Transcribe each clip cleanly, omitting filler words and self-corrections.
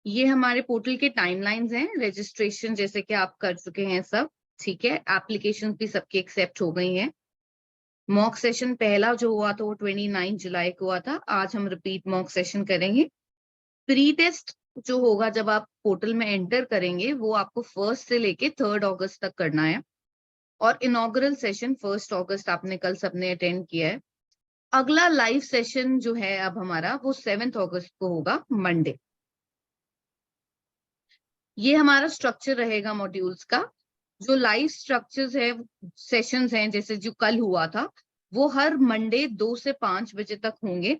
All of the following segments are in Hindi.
ये हमारे पोर्टल के टाइमलाइंस हैं, रजिस्ट्रेशन जैसे कि आप कर चुके हैं सब, ठीक है। एप्लीकेशन भी सबकी एक्सेप्ट हो गई हैं। मॉक सेशन पहला जो हुआ था वो 29 जुलाई को हुआ था। आज हम रिपीट मॉक सेशन करेंगे। प्री टेस्ट जो होगा जब आप पोर्टल में एंटर करेंगे वो आपको 1 से लेके 3 अगस्त तक करना है। और इनॉग्रल सेशन 1 अगस्त आपने कल सबने अटेंड किया है। अगला लाइव सेशन जो है अब हमारा वो 7 अगस्त को होगा, मंडे। ये हमारा स्ट्रक्चर रहेगा मॉड्यूल्स का। जो लाइव स्ट्रक्चर्स है, सेशंस हैं, जैसे जो कल हुआ था वो हर मंडे 2 से 5 बजे तक होंगे,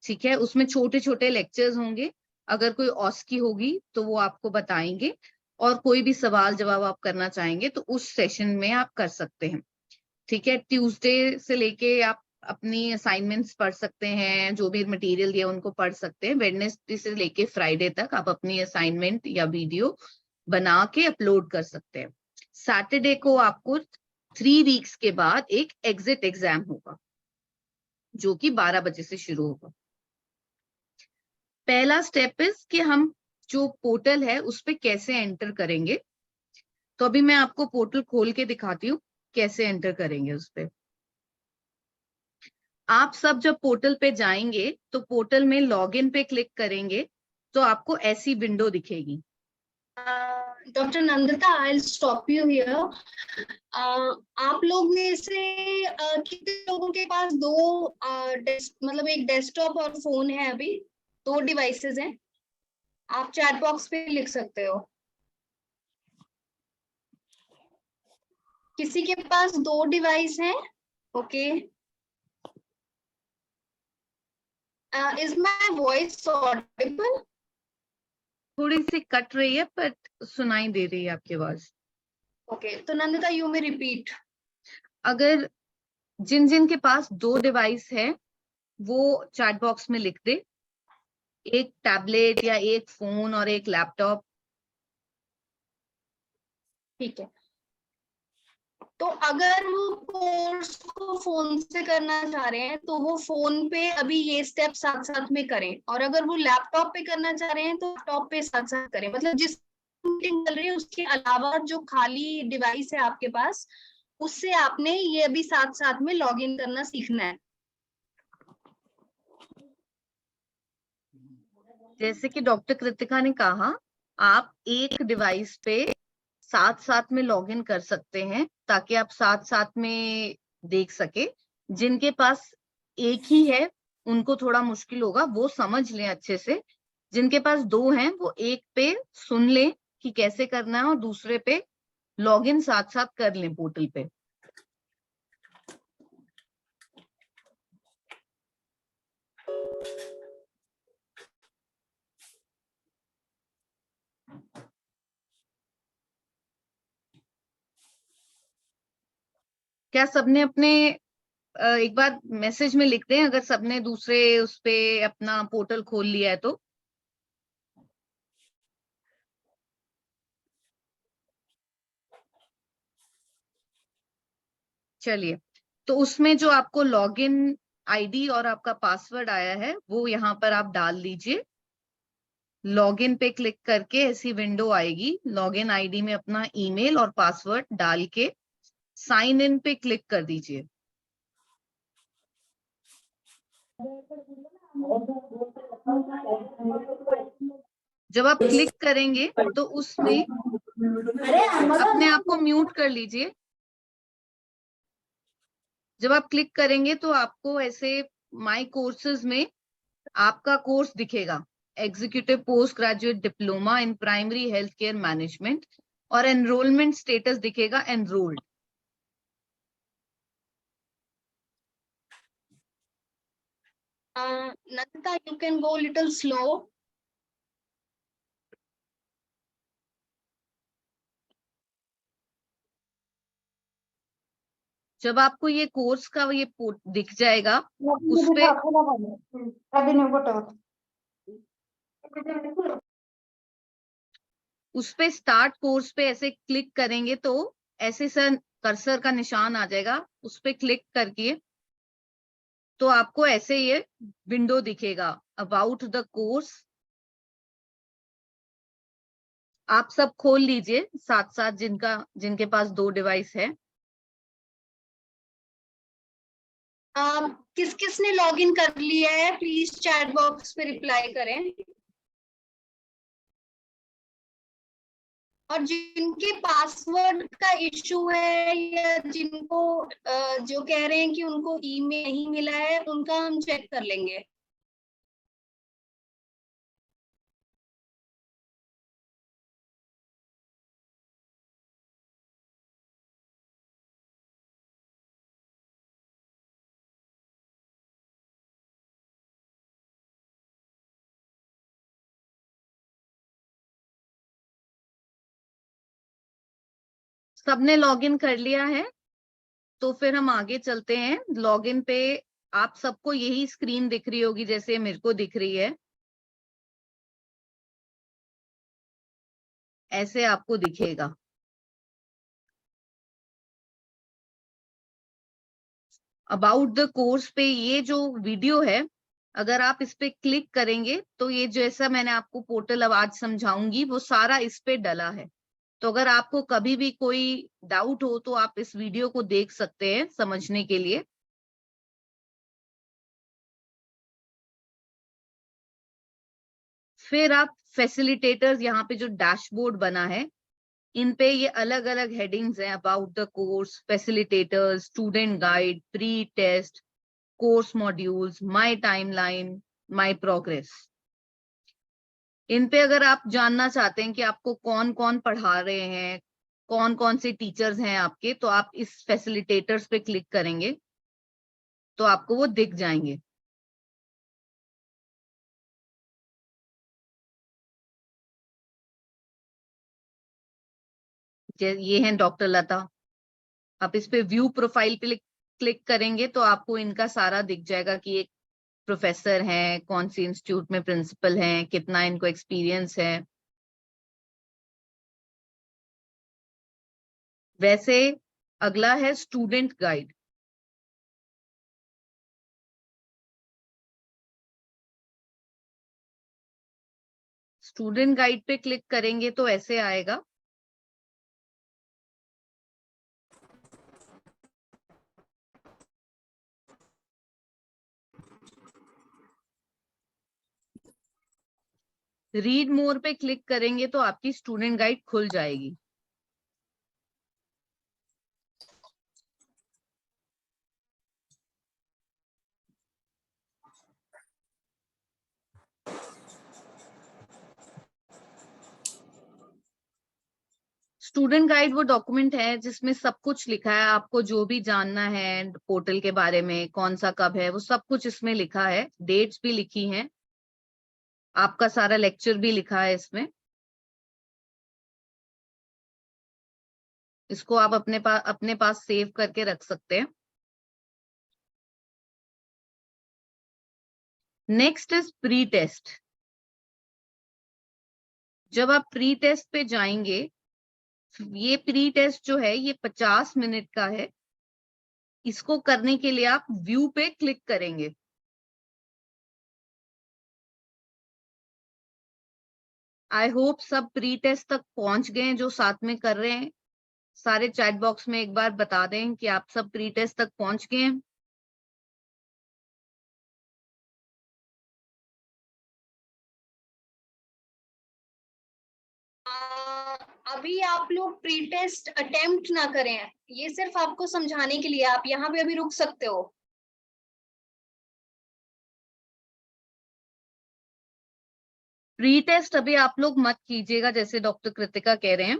ठीक है। उसमें छोटे छोटे लेक्चर्स होंगे। अगर कोई ऑस्की होगी तो वो आपको बताएंगे, और कोई भी सवाल जवाब आप करना चाहेंगे तो उस सेशन में आप कर सकते हैं, ठीक है। ट्यूसडे से लेके आप अपनी असाइनमेंट्स पढ़ सकते हैं, जो भी मटेरियल दिया उनको पढ़ सकते हैं। वेडनेसडे से लेके फ्राइडे तक आप अपनी असाइनमेंट या वीडियो बना के अपलोड कर सकते हैं। सैटरडे को आपको 3 वीक्स के बाद एक एग्जिट एग्जाम होगा जो कि 12 बजे से शुरू होगा। पहला स्टेप इज कि हम जो पोर्टल है उस पे कैसे एंटर करेंगे। तो अभी मैं आपको पोर्टल खोल के दिखाती हूँ कैसे एंटर करेंगे उस पे। आप सब जब पोर्टल पे जाएंगे तो पोर्टल में लॉगिन पे क्लिक करेंगे तो आपको ऐसी विंडो दिखेगी। Doctor Nandita, I stop you here. आप लोग में से कितने लोगों के पास दो मतलब एक डेस्कटॉप और फोन है? अभी 2 डिवाइसेस हैं। आप चैट बॉक्स पे लिख सकते हो। किसी के पास 2 डिवाइस हैं? Okay. Is my voice Audible? थोड़ी सी कट रही है पर सुनाई दे रही है आपकी आवाज। ओके, तो नंदिता यू मे रिपीट। अगर जिन जिन के पास 2 डिवाइस है वो चैट बॉक्स में लिख दे, एक टैबलेट या एक फोन और एक लैपटॉप। ठीक है। तो अगर वो कोर्स को फोन से करना चाह रहे हैं तो वो फोन पे अभी ये स्टेप साथ साथ में करें, और अगर वो लैपटॉप पे करना चाह रहे हैं तो लैपटॉप पे साथ साथ करें। मतलब जिस मीटिंग चल रही है उसके अलावा जो खाली डिवाइस है आपके पास, उससे आपने ये अभी साथ साथ में लॉग इन करना सीखना है। जैसे कि डॉक्टर कृतिका ने कहा, आप एक डिवाइस पे साथ साथ में लॉगिन कर सकते हैं ताकि आप साथ साथ में देख सके। जिनके पास एक ही है उनको थोड़ा मुश्किल होगा, वो समझ लें अच्छे से। जिनके पास 2 हैं वो एक पे सुन लें कि कैसे करना है और दूसरे पे लॉगिन साथ साथ कर लें पोर्टल पे। क्या सबने अपने एक बार मैसेज में लिख दें अगर सबने दूसरे उस पे अपना पोर्टल खोल लिया है तो। चलिए, तो उसमें जो आपको लॉगिन आईडी और आपका पासवर्ड आया है वो यहाँ पर आप डाल दीजिए। लॉगिन पे क्लिक करके ऐसी विंडो आएगी। लॉगिन आईडी में अपना ईमेल और पासवर्ड डाल के साइन इन पे क्लिक कर दीजिए। जब आप क्लिक करेंगे तो उसमें अपने आप को म्यूट कर लीजिए। जब आप क्लिक करेंगे तो आपको ऐसे माय कोर्सेज में आपका कोर्स दिखेगा, executive post graduate diploma in primary health care management, और एनरोलमेंट स्टेटस दिखेगा enrolled. Nandita, you can go little slow. जब आपको ये कोर्स का ये दिख जाएगा उस पे स्टार्ट कोर्स पे ऐसे क्लिक करेंगे तो ऐसे सर कर्सर का निशान आ जाएगा, उस पे क्लिक करके तो आपको ऐसे ये विंडो दिखेगा, अबाउट द कोर्स, आप सब खोल लीजिए साथ साथ, जिनके पास 2 डिवाइस है। किस किस ने लॉग इन कर लिया है प्लीज चैट बॉक्स पे रिप्लाई करें। और जिनके पासवर्ड का इशू है या जिनको जो कह रहे हैं कि उनको ईमेल नहीं मिला है, उनका हम चेक कर लेंगे। सबने लॉगिन कर लिया है तो फिर हम आगे चलते हैं। लॉगिन पे आप सबको यही स्क्रीन दिख रही होगी जैसे मेरे को दिख रही है, ऐसे आपको दिखेगा। अबाउट द कोर्स पे ये जो वीडियो है, अगर आप इस पे क्लिक करेंगे तो ये जैसा मैंने आपको पोर्टल अब आज समझाऊंगी वो सारा इस पे डला है। तो अगर आपको कभी भी कोई डाउट हो तो आप इस वीडियो को देख सकते हैं समझने के लिए। फिर आप फैसिलिटेटर्स, यहाँ पे जो डैशबोर्ड बना है इन पे ये अलग अलग हेडिंग्स हैं। About the course, facilitators, student guide, pre test, course modules, my timeline, my progress. इन पे अगर आप जानना चाहते हैं कि आपको कौन कौन पढ़ा रहे हैं, कौन कौन से टीचर्स हैं आपके, तो आप इस फैसिलिटेटर्स पे क्लिक करेंगे तो आपको वो दिख जाएंगे। ये हैं डॉक्टर लता। आप इस पे व्यू प्रोफाइल पे क्लिक करेंगे तो आपको इनका सारा दिख जाएगा कि एक प्रोफेसर हैं, कौन सी इंस्टीट्यूट में प्रिंसिपल हैं, कितना इनको एक्सपीरियंस है। वैसे अगला है स्टूडेंट गाइड। स्टूडेंट गाइड पे क्लिक करेंगे तो ऐसे आएगा। रीड मोर पे क्लिक करेंगे तो आपकी स्टूडेंट गाइड खुल जाएगी। स्टूडेंट गाइड वो डॉक्यूमेंट है जिसमें सब कुछ लिखा है, आपको जो भी जानना है पोर्टल के बारे में, कौन सा कब है, वो सब कुछ इसमें लिखा है। डेट्स भी लिखी हैं, आपका सारा लेक्चर भी लिखा है इसमें। इसको आप अपने पास सेव करके रख सकते हैं। Next is pre test. जब आप प्री टेस्ट पे जाएंगे, ये प्री टेस्ट जो है ये 50 मिनट का है। इसको करने के लिए आप व्यू पे क्लिक करेंगे। आई होप सब प्री टेस्ट तक पहुंच गए हैं जो साथ में कर रहे हैं। सारे चैट बॉक्स में एक बार बता दें कि आप सब प्री टेस्ट तक पहुंच गए हैं। अभी आप लोग प्री टेस्ट अटेम्प्ट ना करें, ये सिर्फ आपको समझाने के लिए। आप यहाँ पे अभी रुक सकते हो। प्री टेस्ट अभी आप लोग मत कीजिएगा, जैसे डॉक्टर कृतिका कह रहे हैं।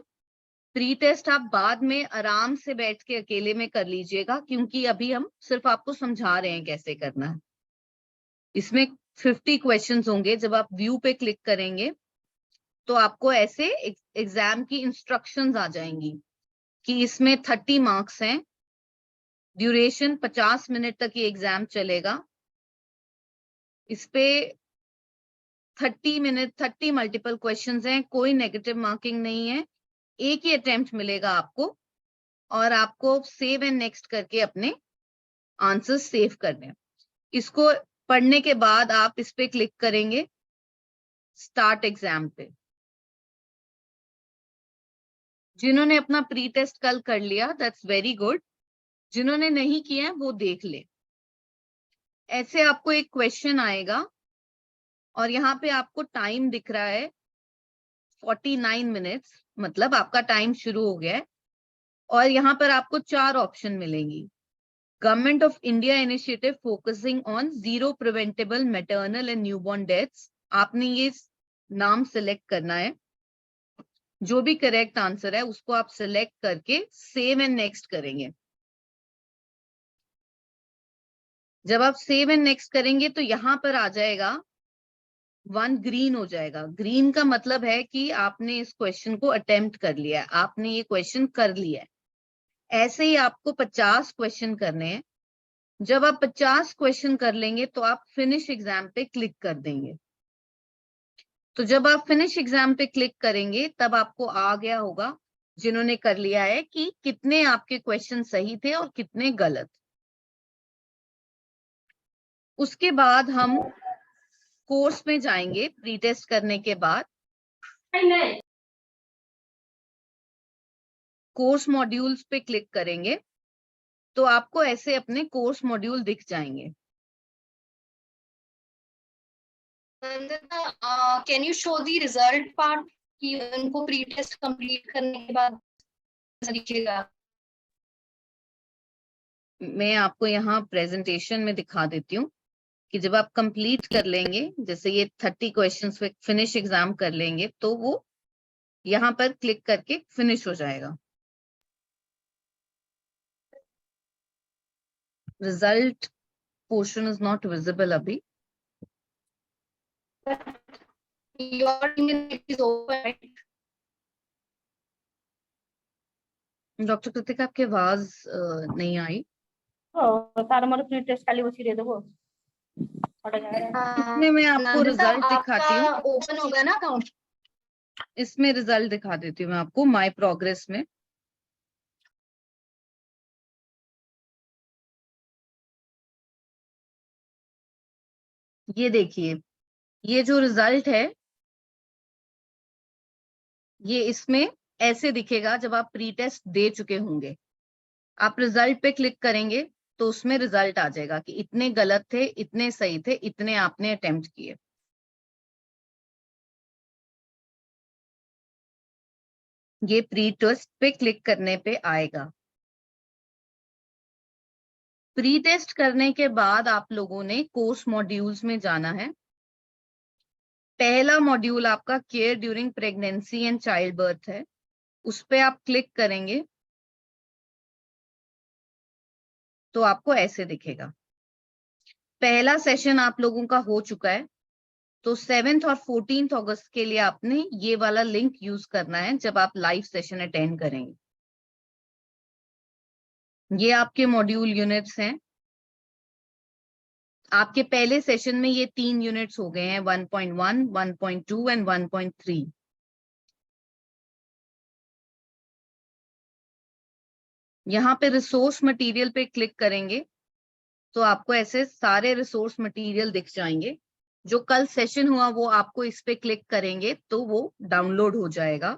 प्री टेस्ट आप बाद में आराम से बैठ के अकेले में कर लीजिएगा, क्योंकि अभी हम सिर्फ आपको समझा रहे हैं कैसे करना है। इसमें 50 क्वेश्चंस होंगे। जब आप व्यू पे क्लिक करेंगे तो आपको ऐसे एग्जाम की इंस्ट्रक्शंस आ जाएंगी कि इसमें 30 मार्क्स हैं, ड्यूरेशन 50 मिनट तक ये एग्जाम चलेगा। इस पे 30 मल्टीपल क्वेश्चंस हैं, कोई नेगेटिव मार्किंग नहीं है, एक ही अटेम्प्ट मिलेगा आपको, और आपको सेव एंड नेक्स्ट करके अपने आंसर्स सेव करने हैं। इसको पढ़ने के बाद आप इस पे क्लिक करेंगे स्टार्ट एग्जाम पे। जिन्होंने अपना प्री टेस्ट कल कर लिया दैट्स वेरी गुड, जिन्होंने नहीं किया है वो देख ले। ऐसे आपको एक क्वेश्चन आएगा और यहाँ पे आपको टाइम दिख रहा है 49 मिनट्स, मतलब आपका टाइम शुरू हो गया है। और यहाँ पर आपको 4 ऑप्शन मिलेंगी। Government of India initiative focusing on zero preventable maternal and newborn deaths, आपने ये नाम सिलेक्ट करना है। जो भी करेक्ट आंसर है उसको आप सिलेक्ट करके सेव एंड नेक्स्ट करेंगे। जब आप सेव एंड नेक्स्ट करेंगे तो यहाँ पर आ जाएगा 1 ग्रीन हो जाएगा। ग्रीन का मतलब है कि आपने इस क्वेश्चन को अटेम्प्ट कर लिया है, आपने ये क्वेश्चन कर लिया है। ऐसे ही आपको 50 क्वेश्चन करने हैं। जब आप 50 क्वेश्चन कर लेंगे तो आप फिनिश एग्जाम पे क्लिक कर देंगे। तो जब आप फिनिश एग्जाम पे क्लिक करेंगे तब आपको आ गया होगा, जिन्होंने कर लिया है, कि कितने आपके क्वेश्चन सही थे और कितने गलत। उसके बाद हम कोर्स में जाएंगे। प्री टेस्ट करने के बाद कोर्स मॉड्यूल्स पे क्लिक करेंगे तो आपको ऐसे अपने कोर्स मॉड्यूल दिख जाएंगे। Can you show the result part कि उनको प्री टेस्ट कंप्लीट करने के बाद दिखेगा? मैं आपको यहाँ प्रेजेंटेशन में दिखा देती हूँ कि जब आप कंप्लीट कर लेंगे, जैसे ये 30 क्वेश्चंस पे फिनिश एग्जाम कर लेंगे, तो वो यहाँ पर क्लिक करके फिनिश हो जाएगा। Result portion is not visible अभी। Your email is open, right? Doctor Kritika आपकी आवाज नहीं आई। तार मोर प्री टेस्ट खाली बसी दे देबो। इसमें मैं आपको नंदिता, रिजल्ट दिखाती हूँ। आपका ओपन होगा ना अकाउंट? इसमें रिजल्ट दिखा देती हूँ मैं आपको माय प्रोग्रेस में। ये देखिए, ये जो रिजल्ट है ये इसमें ऐसे दिखेगा जब आप प्री टेस्ट दे चुके होंगे। आप रिजल्ट पे क्लिक करेंगे तो उसमें रिजल्ट आ जाएगा कि इतने गलत थे, इतने सही थे, इतने आपने अटेम्प्ट किए। ये प्री टेस्ट पे क्लिक करने पे आएगा। प्री टेस्ट करने के बाद आप लोगों ने कोर्स मॉड्यूल्स में जाना है। पहला मॉड्यूल आपका care during pregnancy and child birth है, उस पे आप क्लिक करेंगे तो आपको ऐसे दिखेगा। पहला सेशन आप लोगों का हो चुका है, तो 7 और 14 अगस्त के लिए आपने ये वाला लिंक यूज करना है जब आप लाइव सेशन अटेंड करेंगे। ये आपके मॉड्यूल यूनिट्स हैं। आपके पहले सेशन में ये 3 यूनिट्स हो गए हैं, 1.1, 1.2 एंड 1.3। यहाँ पे रिसोर्स मटेरियल पे क्लिक करेंगे तो आपको ऐसे सारे रिसोर्स मटेरियल दिख जाएंगे। जो कल सेशन हुआ वो आपको इस पे क्लिक करेंगे तो वो डाउनलोड हो जाएगा।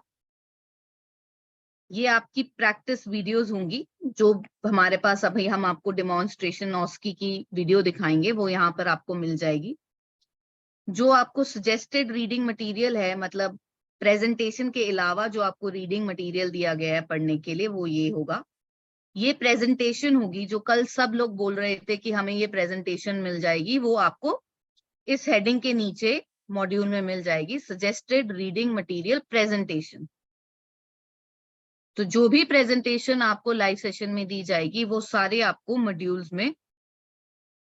ये आपकी प्रैक्टिस वीडियोस होंगी जो हमारे पास अभी हम आपको डेमोन्स्ट्रेशन ऑस्की की वीडियो दिखाएंगे, वो यहाँ पर आपको मिल जाएगी। जो आपको सजेस्टेड रीडिंग मटेरियल है, मतलब प्रेजेंटेशन के अलावा जो आपको रीडिंग मटेरियल दिया गया है पढ़ने के लिए, वो ये होगा। ये प्रेजेंटेशन होगी जो कल सब लोग बोल रहे थे कि हमें ये प्रेजेंटेशन मिल जाएगी, वो आपको इस हेडिंग के नीचे मॉड्यूल में मिल जाएगी, सजेस्टेड रीडिंग मटेरियल प्रेजेंटेशन। तो जो भी प्रेजेंटेशन आपको लाइव सेशन में दी जाएगी वो सारे आपको मॉड्यूल्स में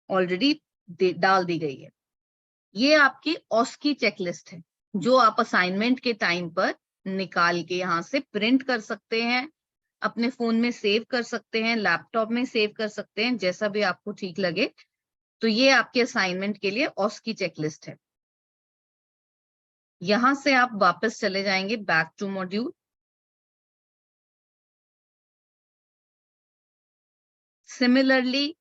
ऑलरेडी डाल दी गई है। ये आपकी ऑस्की चेकलिस्ट है जो आप असाइनमेंट के टाइम पर निकाल के यहाँ से प्रिंट कर सकते हैं, अपने फोन में सेव कर सकते हैं, लैपटॉप में सेव कर सकते हैं, जैसा भी आपको ठीक लगे। तो ये आपके असाइनमेंट के लिए ऑस्की चेकलिस्ट है। यहां से आप वापस चले जाएंगे back to module. Similarly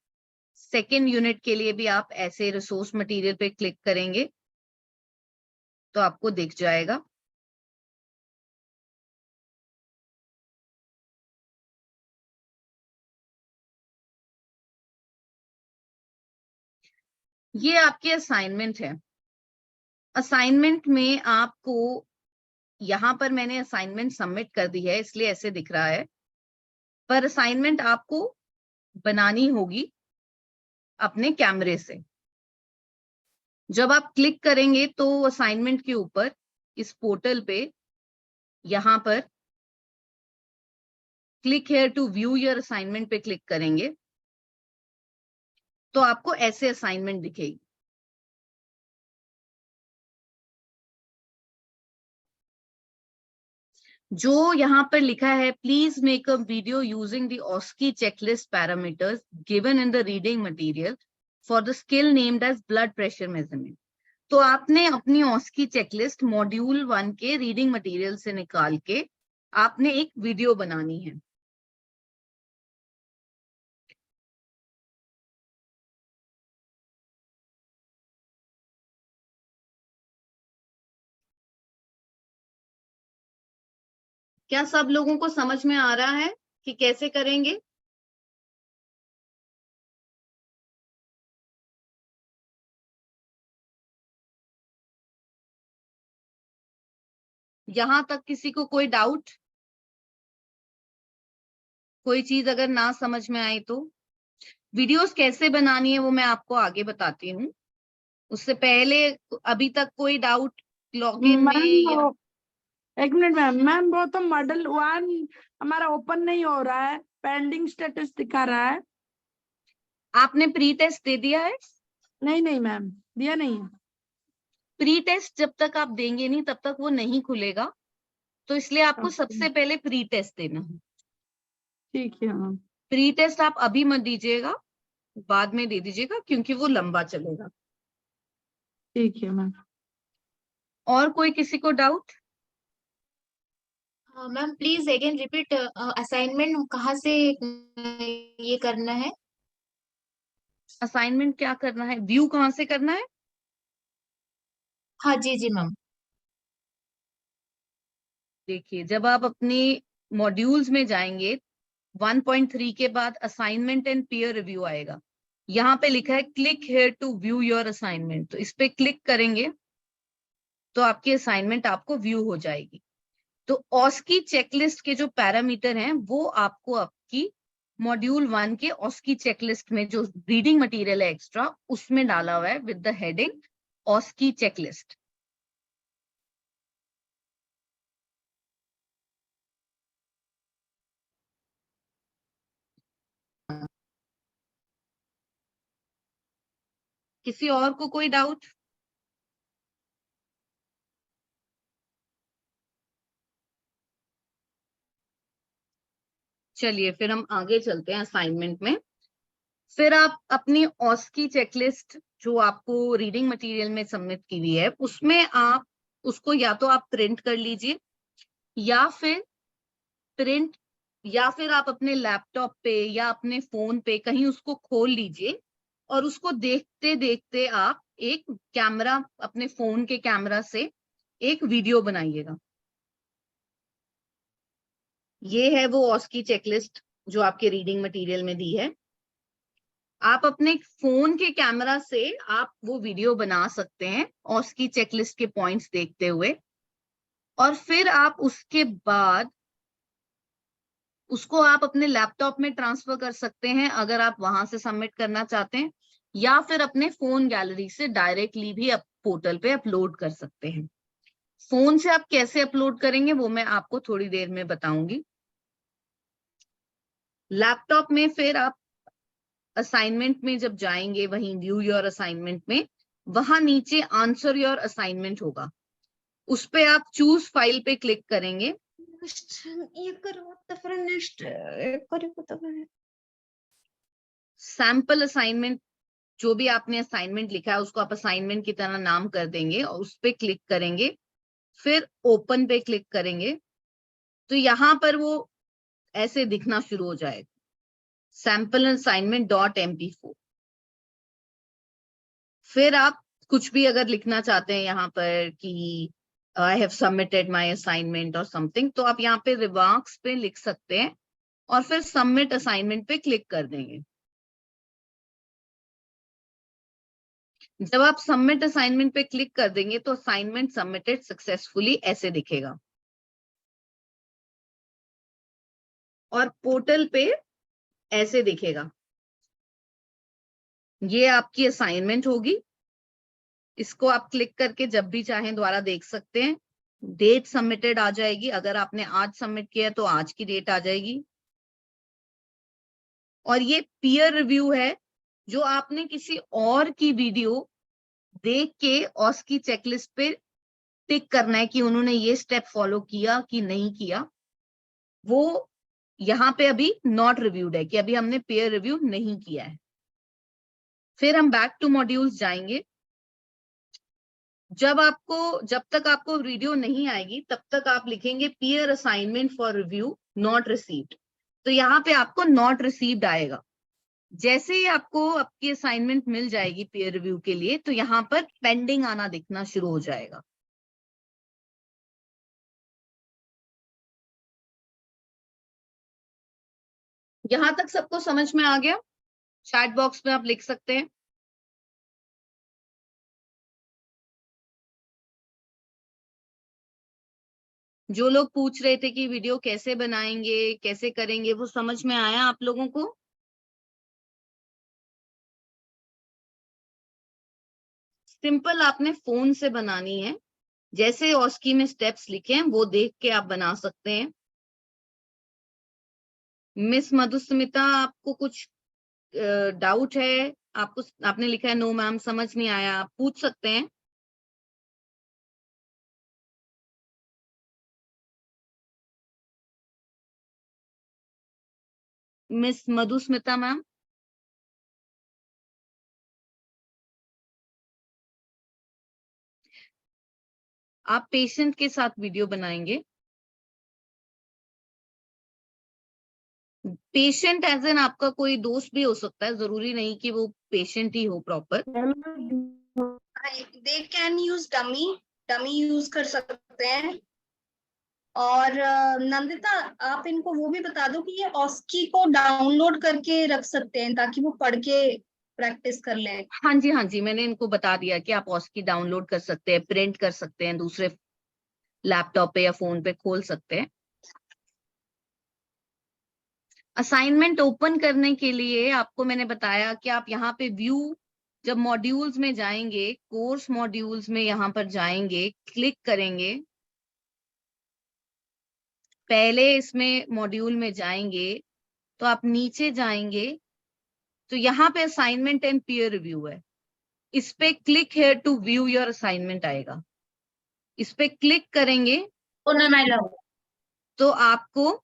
second unit के लिए भी आप ऐसे रिसोर्स मटेरियल पे क्लिक करेंगे तो आपको दिख जाएगा। ये आपके असाइनमेंट है। असाइनमेंट में आपको, यहाँ पर मैंने असाइनमेंट सबमिट कर दी है इसलिए ऐसे दिख रहा है, पर असाइनमेंट आपको बनानी होगी अपने कैमरे से। जब आप क्लिक करेंगे तो असाइनमेंट के ऊपर इस पोर्टल पे यहाँ पर click here to view your assignment पे क्लिक करेंगे तो आपको ऐसे असाइनमेंट दिखेगी। जो यहाँ पर लिखा है please make a video using the OSCE checklist parameters given in the reading material for the skill named as blood pressure measurement. तो आपने अपनी ऑस्की चेकलिस्ट मॉड्यूल 1 के रीडिंग मटेरियल से निकाल के आपने एक वीडियो बनानी है। क्या सब लोगों को समझ में आ रहा है कि कैसे करेंगे? यहां तक किसी को कोई डाउट, कोई चीज अगर ना समझ में आई तो? वीडियोस कैसे बनानी है वो मैं आपको आगे बताती हूँ। उससे पहले अभी तक कोई डाउट लॉगिन में या... मैम एक मिनट मैम, मैम वो तो मॉडल 1 हमारा ओपन नहीं हो रहा है, पेंडिंग स्टेटस दिखा रहा है। आपने प्री टेस्ट दे दिया है? नहीं नहीं मैम, दिया नहीं है। प्री टेस्ट जब तक आप देंगे नहीं तब तक वो नहीं खुलेगा, तो इसलिए आपको सबसे पहले प्री टेस्ट देना है। ठीक है मैम। प्री टेस्ट आप अभी मत दीजिएगा, बाद में दे दीजिएगा क्योंकि वो लंबा चलेगा। ठीक है मैम। और कोई किसी को doubt? Ma'am please again repeat, assignment कहाँ से ये करना है? असाइनमेंट क्या करना है, व्यू कहाँ से करना है? हाँ जी जी मैम। देखिए, जब आप अपनी मॉड्यूल्स में जाएंगे 1.3 के बाद असाइनमेंट एंड पीयर रिव्यू आएगा। यहाँ पे लिखा है click here to view your assignment, तो इस पे क्लिक करेंगे तो आपकी असाइनमेंट आपको व्यू हो जाएगी। तो ऑस्की चेकलिस्ट के जो पैरामीटर हैं वो आपको आपकी मॉड्यूल 1 के ऑस्की चेकलिस्ट में जो रीडिंग मटेरियल है एक्स्ट्रा उसमें डाला हुआ है विद द हेडिंग ऑस्की चेकलिस्ट। किसी और को कोई डाउट? चलिए फिर हम आगे चलते हैं असाइनमेंट में। फिर आप अपनी ऑस्की चेकलिस्ट जो आपको रीडिंग मटेरियल में सबमिट की हुई है उसमें आप उसको या तो आप प्रिंट कर लीजिए या फिर आप अपने लैपटॉप पे या अपने फोन पे कहीं उसको खोल लीजिए और उसको देखते देखते आप एक कैमरा, अपने फोन के कैमरा से एक वीडियो बनाइएगा। ये है वो ऑस्की चेकलिस्ट जो आपके रीडिंग मटेरियल में दी है। आप अपने फोन के कैमरा से आप वो वीडियो बना सकते हैं ऑस्की चेकलिस्ट के पॉइंट्स देखते हुए, और फिर आप उसके बाद उसको आप अपने लैपटॉप में ट्रांसफर कर सकते हैं अगर आप वहां से सबमिट करना चाहते हैं, या फिर अपने फोन गैलरी से डायरेक्टली भी आप पोर्टल पे अपलोड कर सकते हैं। फोन से आप कैसे अपलोड करेंगे वो मैं आपको थोड़ी देर में बताऊंगी। लैपटॉप में फिर आप असाइनमेंट में जब जाएंगे वहीं व्यू योर असाइनमेंट में वहां नीचे आंसर योर असाइनमेंट होगा, उस पे आप चूज फाइल पे क्लिक करेंगे। सैंपल असाइनमेंट जो भी आपने असाइनमेंट लिखा है उसको आप असाइनमेंट की तरह नाम कर देंगे और उस पे क्लिक करेंगे, फिर ओपन पे क्लिक करेंगे तो यहाँ पर वो ऐसे दिखना शुरू हो जाएगा, सैंपल असाइनमेंट .mp4। फिर आप कुछ भी अगर लिखना चाहते हैं यहाँ पर कि I have submitted my assignment और समथिंग, तो आप यहाँ पे रिमार्क्स पे लिख सकते हैं और फिर सबमिट असाइनमेंट पे क्लिक कर देंगे। जब आप सबमिट असाइनमेंट पे क्लिक कर देंगे तो असाइनमेंट सबमिटेड सक्सेसफुली ऐसे दिखेगा, और पोर्टल पे ऐसे दिखेगा। ये आपकी असाइनमेंट होगी, इसको आप क्लिक करके जब भी चाहें दोबारा देख सकते हैं। डेट सबमिटेड आ जाएगी, अगर आपने आज सबमिट किया है तो आज की डेट आ जाएगी। और ये पीयर रिव्यू है, जो आपने किसी और की वीडियो देख के और उसकी चेकलिस्ट पे टिक करना है कि उन्होंने ये स्टेप फॉलो किया कि नहीं किया। वो यहाँ पे अभी नॉट रिव्यूड है कि अभी हमने पीयर रिव्यू नहीं किया है। फिर हम बैक टू मॉड्यूल्स जाएंगे। जब तक आपको वीडियो नहीं आएगी तब तक आप लिखेंगे peer assignment for review not received, तो यहाँ पे आपको नॉट रिसीव्ड आएगा। जैसे ही आपको आपकी असाइनमेंट मिल जाएगी पीयर रिव्यू के लिए, तो यहाँ पर पेंडिंग आना दिखना शुरू हो जाएगा। यहां तक सबको समझ में आ गया? चैट बॉक्स में आप लिख सकते हैं। जो लोग पूछ रहे थे कि वीडियो कैसे बनाएंगे, कैसे करेंगे, वो समझ में आया आप लोगों को? सिंपल आपने फोन से बनानी है, जैसे ऑस्की में स्टेप्स लिखे हैं वो देख के आप बना सकते हैं। मिस मधुस्मिता, आपको कुछ डाउट है? आपने लिखा है नो मैम समझ नहीं आया, आप पूछ सकते हैं। मिस मधुस्मिता मैम, आप पेशेंट के साथ वीडियो बनाएंगे। पेशेंट एज एन आपका कोई दोस्त भी हो सकता है, जरूरी नहीं कि वो पेशेंट ही हो proper. They can use dummy use कर सकते हैं। और नंदिता, आप इनको वो भी बता दो कि ये ऑस्की को डाउनलोड करके रख सकते हैं ताकि वो पढ़ के प्रैक्टिस कर लें। हाँ जी, मैंने इनको बता दिया कि आप ऑस्की डाउनलोड कर सकते हैं, प्रिंट कर सकते हैं, दूसरे लैपटॉप पे या फोन पे खोल सकते हैं। असाइनमेंट ओपन करने के लिए आपको मैंने बताया कि आप यहाँ पे व्यू, जब मॉड्यूल्स में जाएंगे, कोर्स मॉड्यूल्स में यहाँ पर जाएंगे, क्लिक करेंगे, पहले इसमें मॉड्यूल में जाएंगे तो आप नीचे जाएंगे तो यहाँ पे असाइनमेंट एंड पीयर रिव्यू है। इस पे click here to view your assignment आएगा, इस पे क्लिक करेंगे तो आपको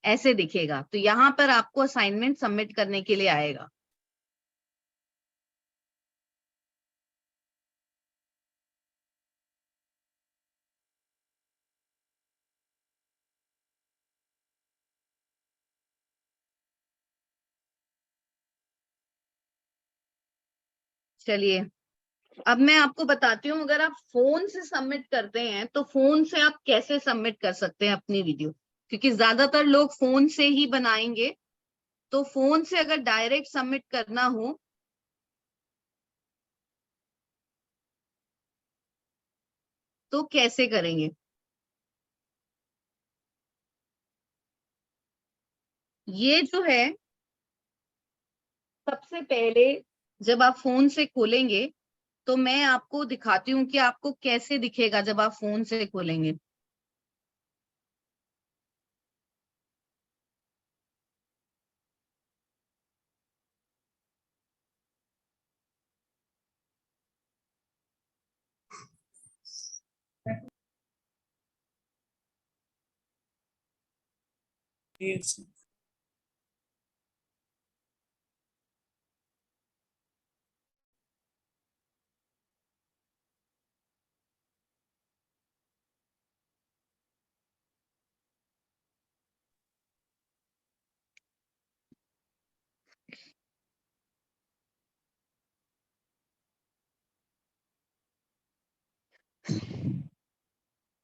ऐसे दिखेगा। तो यहाँ पर आपको असाइनमेंट सबमिट करने के लिए आएगा। चलिए अब मैं आपको बताती हूँ, अगर आप फोन से सबमिट करते हैं तो फोन से आप कैसे सबमिट कर सकते हैं अपनी वीडियो, क्योंकि ज्यादातर लोग फोन से ही बनाएंगे। तो फोन से अगर डायरेक्ट सबमिट करना हो तो कैसे करेंगे? ये जो है, सबसे पहले जब आप फोन से खोलेंगे तो मैं आपको दिखाती हूँ कि आपको कैसे दिखेगा जब आप फोन से खोलेंगे।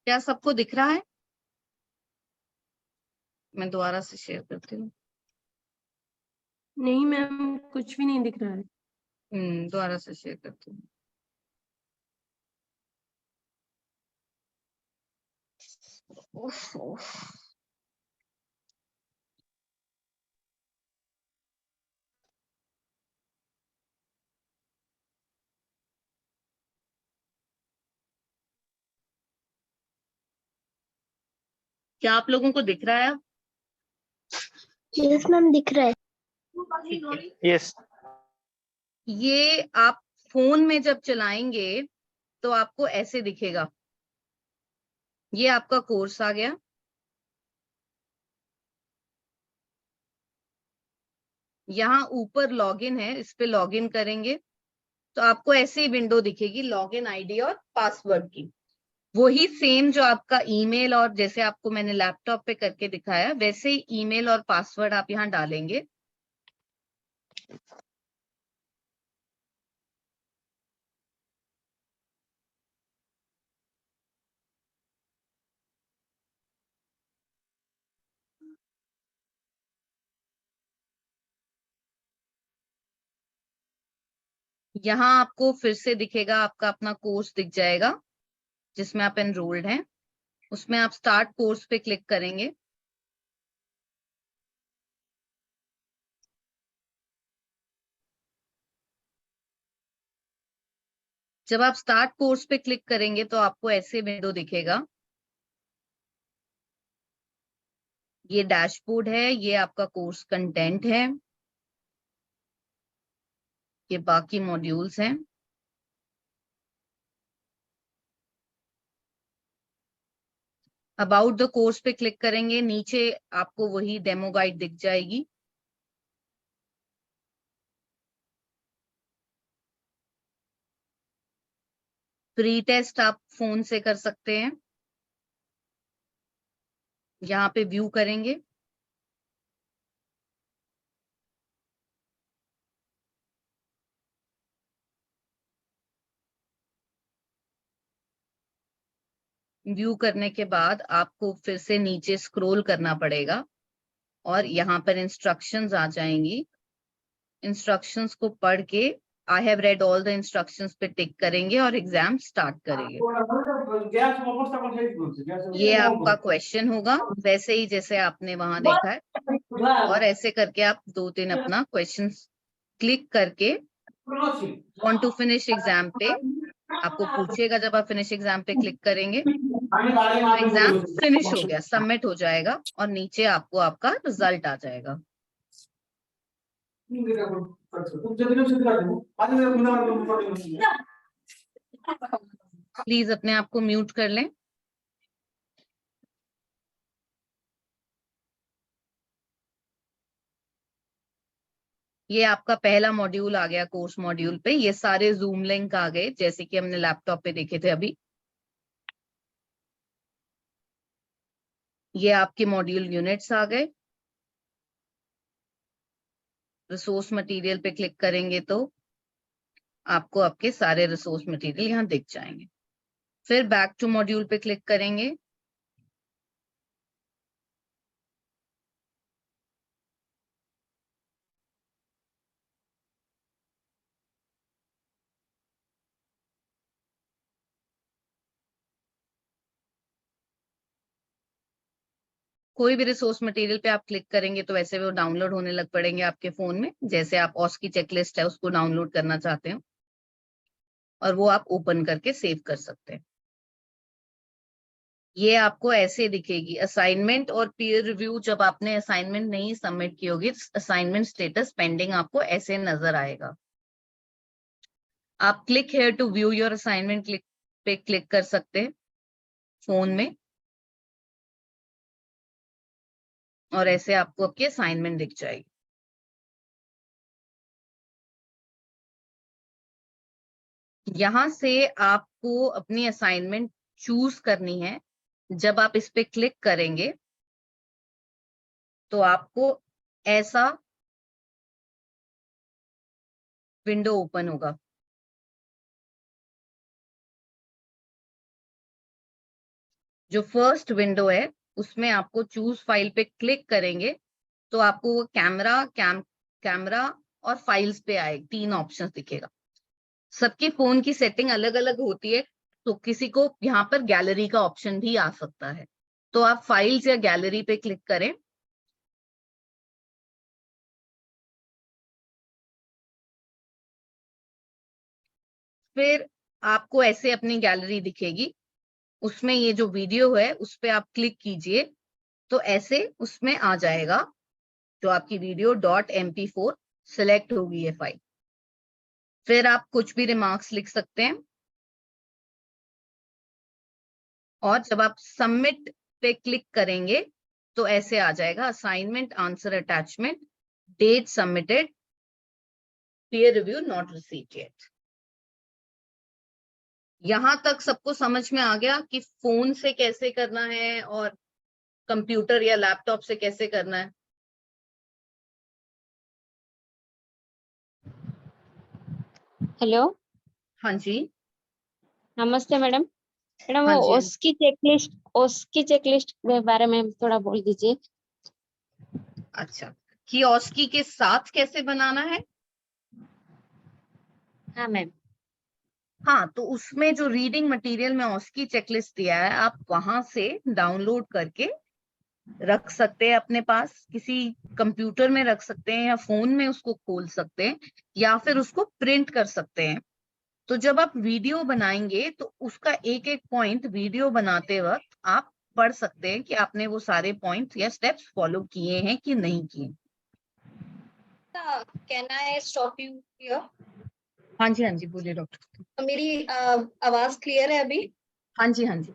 क्या सबको दिख रहा है? मैं दोबारा से शेयर करती हूँ। नहीं मैम, कुछ भी नहीं दिख रहा है। दोबारा से शेयर करती हूँ। क्या आप लोगों को दिख रहा है अब? यस मैम, दिख रहा है। ठीक है। यस ये आप फोन में जब चलाएंगे तो आपको ऐसे दिखेगा। ये आपका कोर्स आ गया। यहाँ ऊपर लॉगिन है, इस पे लॉगिन करेंगे तो आपको ऐसे ही विंडो दिखेगी, लॉगिन आईडी और पासवर्ड की। वही सेम जो आपका ईमेल और जैसे आपको मैंने लैपटॉप पे करके दिखाया वैसे ही ईमेल और पासवर्ड आप यहाँ डालेंगे। यहाँ आपको फिर से दिखेगा, आपका अपना कोर्स दिख जाएगा जिसमें आप एनरोल्ड हैं। उसमें आप स्टार्ट कोर्स पे क्लिक करेंगे। जब आप स्टार्ट कोर्स पे क्लिक करेंगे तो आपको ऐसे विंडो दिखेगा। ये डैशबोर्ड है, ये आपका कोर्स कंटेंट है, ये बाकी मॉड्यूल्स हैं। अबाउट द कोर्स पे क्लिक करेंगे, नीचे आपको वही डेमो गाइड दिख जाएगी। प्री टेस्ट आप फोन से कर सकते हैं। यहाँ पे व्यू करेंगे। व्यू करने के बाद आपको फिर से नीचे स्क्रॉल करना पड़ेगा और यहाँ पर इंस्ट्रक्शंस आ जाएंगी। इंस्ट्रक्शंस को पढ़ के I have read all the instructions पे टिक करेंगे और एग्जाम स्टार्ट करेंगे। ये आपका क्वेश्चन होगा वैसे ही जैसे आपने वहां देखा है, और ऐसे करके आप 2-3 अपना क्वेश्चन क्लिक करके वांट टू फिनिश एग्जाम पे आपको पूछेगा। जब आप फिनिश एग्जाम पे क्लिक करेंगे तो एग्जाम फिनिश हो गया, सबमिट हो जाएगा और नीचे आपको आपका रिजल्ट आ जाएगा। प्लीज अपने आप को म्यूट कर लें। ये आपका पहला मॉड्यूल आ गया कोर्स मॉड्यूल पे। ये सारे जूम लिंक आ गए जैसे कि हमने लैपटॉप पे देखे थे अभी। ये आपके मॉड्यूल यूनिट्स आ गए। रिसोर्स मटेरियल पे क्लिक करेंगे तो आपको आपके सारे रिसोर्स मटेरियल यहाँ दिख जाएंगे। फिर बैक टू मॉड्यूल पे क्लिक करेंगे। कोई भी रिसोर्स मटेरियल पे आप क्लिक करेंगे तो वैसे वो डाउनलोड होने लग पड़ेंगे आपके फोन में। जैसे आप ऑस की चेकलिस्ट है उसको डाउनलोड करना चाहते हो और वो आप ओपन करके सेव कर सकते हैं। ये आपको ऐसे दिखेगी असाइनमेंट और पीयर रिव्यू। जब आपने असाइनमेंट नहीं सबमिट की होगी असाइनमेंट स्टेटस पेंडिंग आपको ऐसे नजर आएगा। आप click here to view your assignment पे क्लिक कर सकते हैं फोन में और ऐसे आपको आपकी असाइनमेंट दिख जाएगी। यहां से आपको अपनी असाइनमेंट चूज करनी है। जब आप इस पे क्लिक करेंगे तो आपको ऐसा विंडो ओपन होगा। जो फर्स्ट विंडो है उसमें आपको चूज फाइल पे क्लिक करेंगे तो आपको वो कैमरा और फाइल्स पे आए 3 ऑप्शंस दिखेगा। सबके फोन की सेटिंग अलग अलग होती है, तो किसी को यहाँ पर गैलरी का ऑप्शन भी आ सकता है। तो आप फाइल्स या गैलरी पे क्लिक करें। फिर आपको ऐसे अपनी गैलरी दिखेगी, उसमें ये जो वीडियो है उस पे आप क्लिक कीजिए तो ऐसे उसमें आ जाएगा जो आपकी वीडियो .mp4 सिलेक्ट होगी ये फाइल। फिर आप कुछ भी रिमार्क्स लिख सकते हैं और जब आप सबमिट पे क्लिक करेंगे तो ऐसे आ जाएगा assignment answer attachment, date submitted, peer review not received yet। यहां तक सबको समझ में आ गया कि फोन से कैसे करना है और कंप्यूटर या लैपटॉप से कैसे करना है? हेलो, हाँ जी, नमस्ते मैडम। मैडम हाँ वो जी, हाँ जी। उसकी चेकलिस्ट के बारे में थोड़ा बोल दीजिए। अच्छा, कियोस्की के साथ कैसे बनाना है? हाँ मैम। हाँ, तो उसमें जो रीडिंग मटेरियल में OSCE चेकलिस्ट दिया है आप वहां से डाउनलोड करके रख सकते हैं अपने पास, किसी कंप्यूटर में रख सकते हैं या फोन में उसको खोल सकते हैं या फिर उसको प्रिंट कर सकते हैं। तो जब आप वीडियो बनाएंगे तो उसका एक एक पॉइंट वीडियो बनाते वक्त आप पढ़ सकते हैं कि आपने वो सारे पॉइंट्स या स्टेप्स फॉलो किए हैं कि नहीं किए। Can I stop you here? हाँ जी, हाँ जी, बोलिए डॉक्टर। मेरी आवाज क्लियर है अभी? हाँ जी, हाँ जी।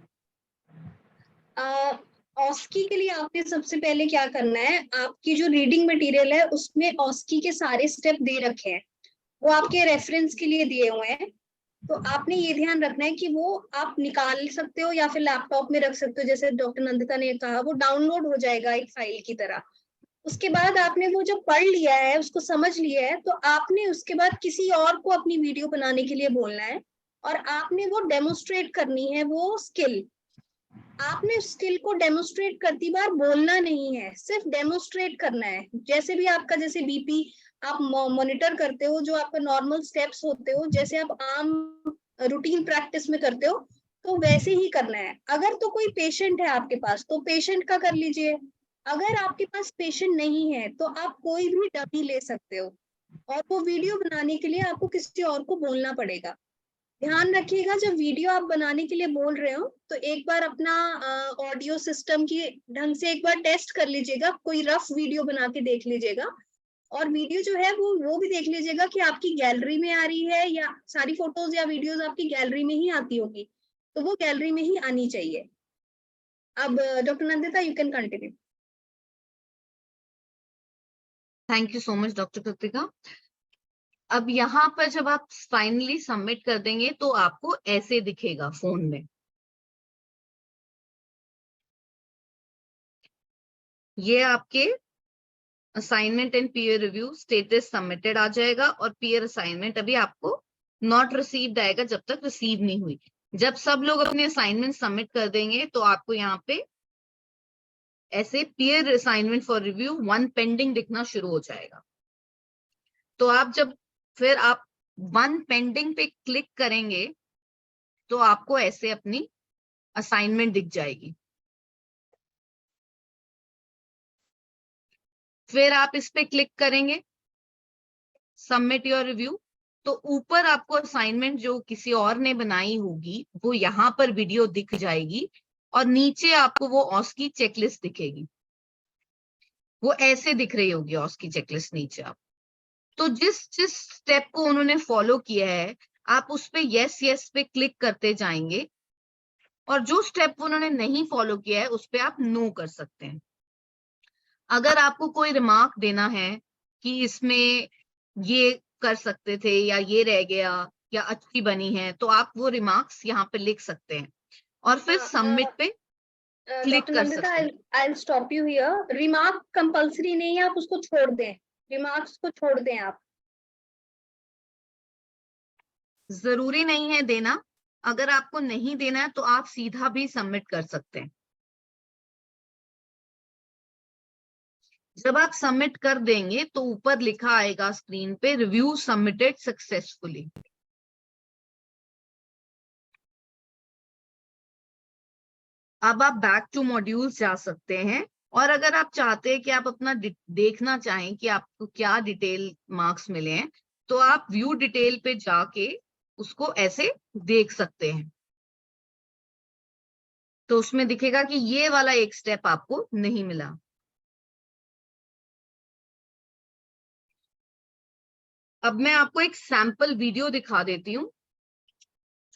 ऑस्की के लिए आपने सबसे पहले क्या करना है, आपकी जो रीडिंग मटेरियल है उसमें ऑस्की के सारे स्टेप दे रखे हैं, वो आपके रेफरेंस के लिए दिए हुए हैं। तो आपने ये ध्यान रखना है कि वो आप निकाल सकते हो या फिर लैपटॉप में रख सकते हो, जैसे डॉक्टर नंदिता ने कहा वो डाउनलोड हो जाएगा एक फाइल की तरह। उसके बाद आपने वो जो पढ़ लिया है उसको समझ लिया है, तो आपने उसके बाद किसी और को अपनी वीडियो बनाने के लिए बोलना है और आपने वो डेमोस्ट्रेट करनी है वो स्किल। आपने स्किल को डेमोस्ट्रेट करती बार बोलना नहीं है, सिर्फ डेमोस्ट्रेट करना है। जैसे भी आपका जैसे बीपी आप मॉनिटर करते हो, जो आपका नॉर्मल स्टेप्स होते हो, जैसे आप आम रूटीन प्रैक्टिस में करते हो, तो वैसे ही करना है। अगर तो कोई पेशेंट है आपके पास तो पेशेंट का कर लीजिए, अगर आपके पास पेशेंट नहीं है तो आप कोई भी डमी ले सकते हो और वो वीडियो बनाने के लिए आपको किसी और को बोलना पड़ेगा। ध्यान रखिएगा जब वीडियो आप बनाने के लिए बोल रहे हो तो एक बार अपना ऑडियो सिस्टम की ढंग से एक बार टेस्ट कर लीजिएगा, कोई रफ वीडियो बना के देख लीजिएगा और वीडियो जो है वो भी देख लीजिएगा कि आपकी गैलरी में आ रही है या सारी फोटोज या वीडियोस आपकी गैलरी में ही आती होगी, तो वो गैलरी में ही आनी चाहिए। अब doctor Nandita you can continue. Thank you so much doctor Kritika. अब यहाँ पर जब आप फाइनली सबमिट कर देंगे तो आपको ऐसे दिखेगा फोन में। ये आपके assignment and peer review status submitted आ जाएगा और पीयर असाइनमेंट अभी आपको नॉट रिसीव्ड आएगा जब तक रिसीव नहीं हुई। जब सब लोग अपने असाइनमेंट सबमिट कर देंगे तो आपको यहाँ पे ऐसे peer assignment for review 1 pending दिखना शुरू हो जाएगा। तो आप जब फिर आप 1 पेंडिंग पे क्लिक करेंगे तो आपको ऐसे अपनी असाइनमेंट दिख जाएगी। फिर आप इस पे क्लिक करेंगे सबमिट योर रिव्यू, तो ऊपर आपको असाइनमेंट जो किसी और ने बनाई होगी वो यहाँ पर वीडियो दिख जाएगी और नीचे आपको वो OSCE चेकलिस्ट दिखेगी। वो ऐसे दिख रही होगी OSCE चेकलिस्ट नीचे आप। तो जिस जिस स्टेप को उन्होंने फॉलो किया है आप उस पे यस यस पे क्लिक करते जाएंगे और जो स्टेप उन्होंने नहीं फॉलो किया है उस पे आप नो कर सकते हैं। अगर आपको कोई रिमार्क देना है कि इसमें ये कर सकते थे या ये रह गया या अच्छी बनी है तो आप वो रिमार्क्स यहाँ पे लिख सकते हैं और फिर सबमिट पे क्लिक डॉक्टर कर नंदिता सकते हैं। I will stop you here. Remark compulsory नहीं है, आप उसको छोड़ दें, रिमार्क्स को छोड़ दें आप। जरूरी नहीं है देना, अगर आपको नहीं देना है तो आप सीधा भी सबमिट कर सकते हैं। जब आप सबमिट कर देंगे तो ऊपर लिखा आएगा स्क्रीन पे रिव्यू सबमिटेड सक्सेसफुली। अब आप बैक टू मॉड्यूल्स जा सकते हैं, और अगर आप चाहते हैं कि आप अपना देखना चाहें कि आपको क्या डिटेल मार्क्स मिले हैं, तो आप व्यू डिटेल पे जाके उसको ऐसे देख सकते हैं। तो उसमें दिखेगा कि ये वाला एक स्टेप आपको नहीं मिला। अब मैं आपको एक सैंपल वीडियो दिखा देती हूँ,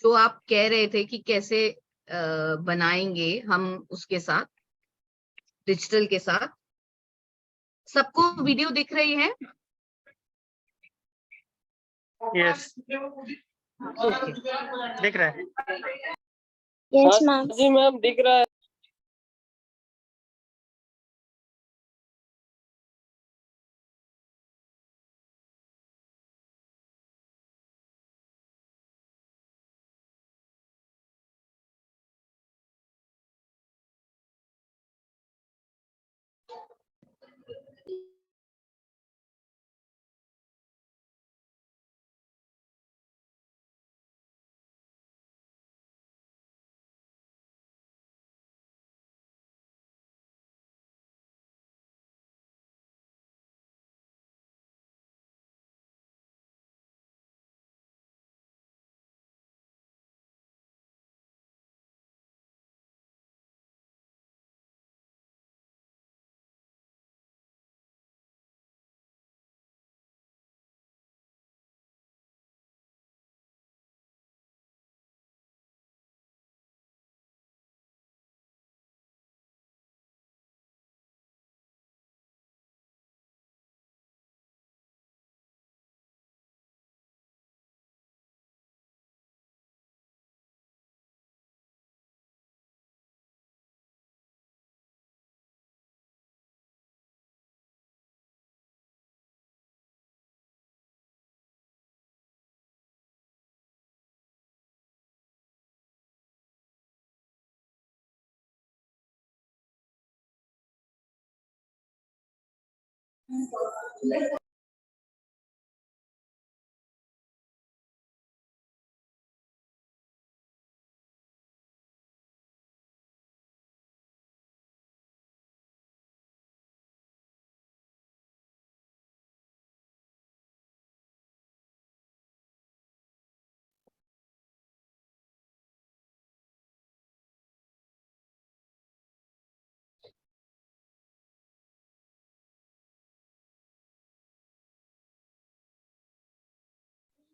जो आप कह रहे थे कि कैसे बनाएंगे हम उसके साथ, डिजिटल के साथ। सबको वीडियो दिख रही है? Yes okay. दिख रहा है। Yes ma'am. जी मैम दिख रहा है।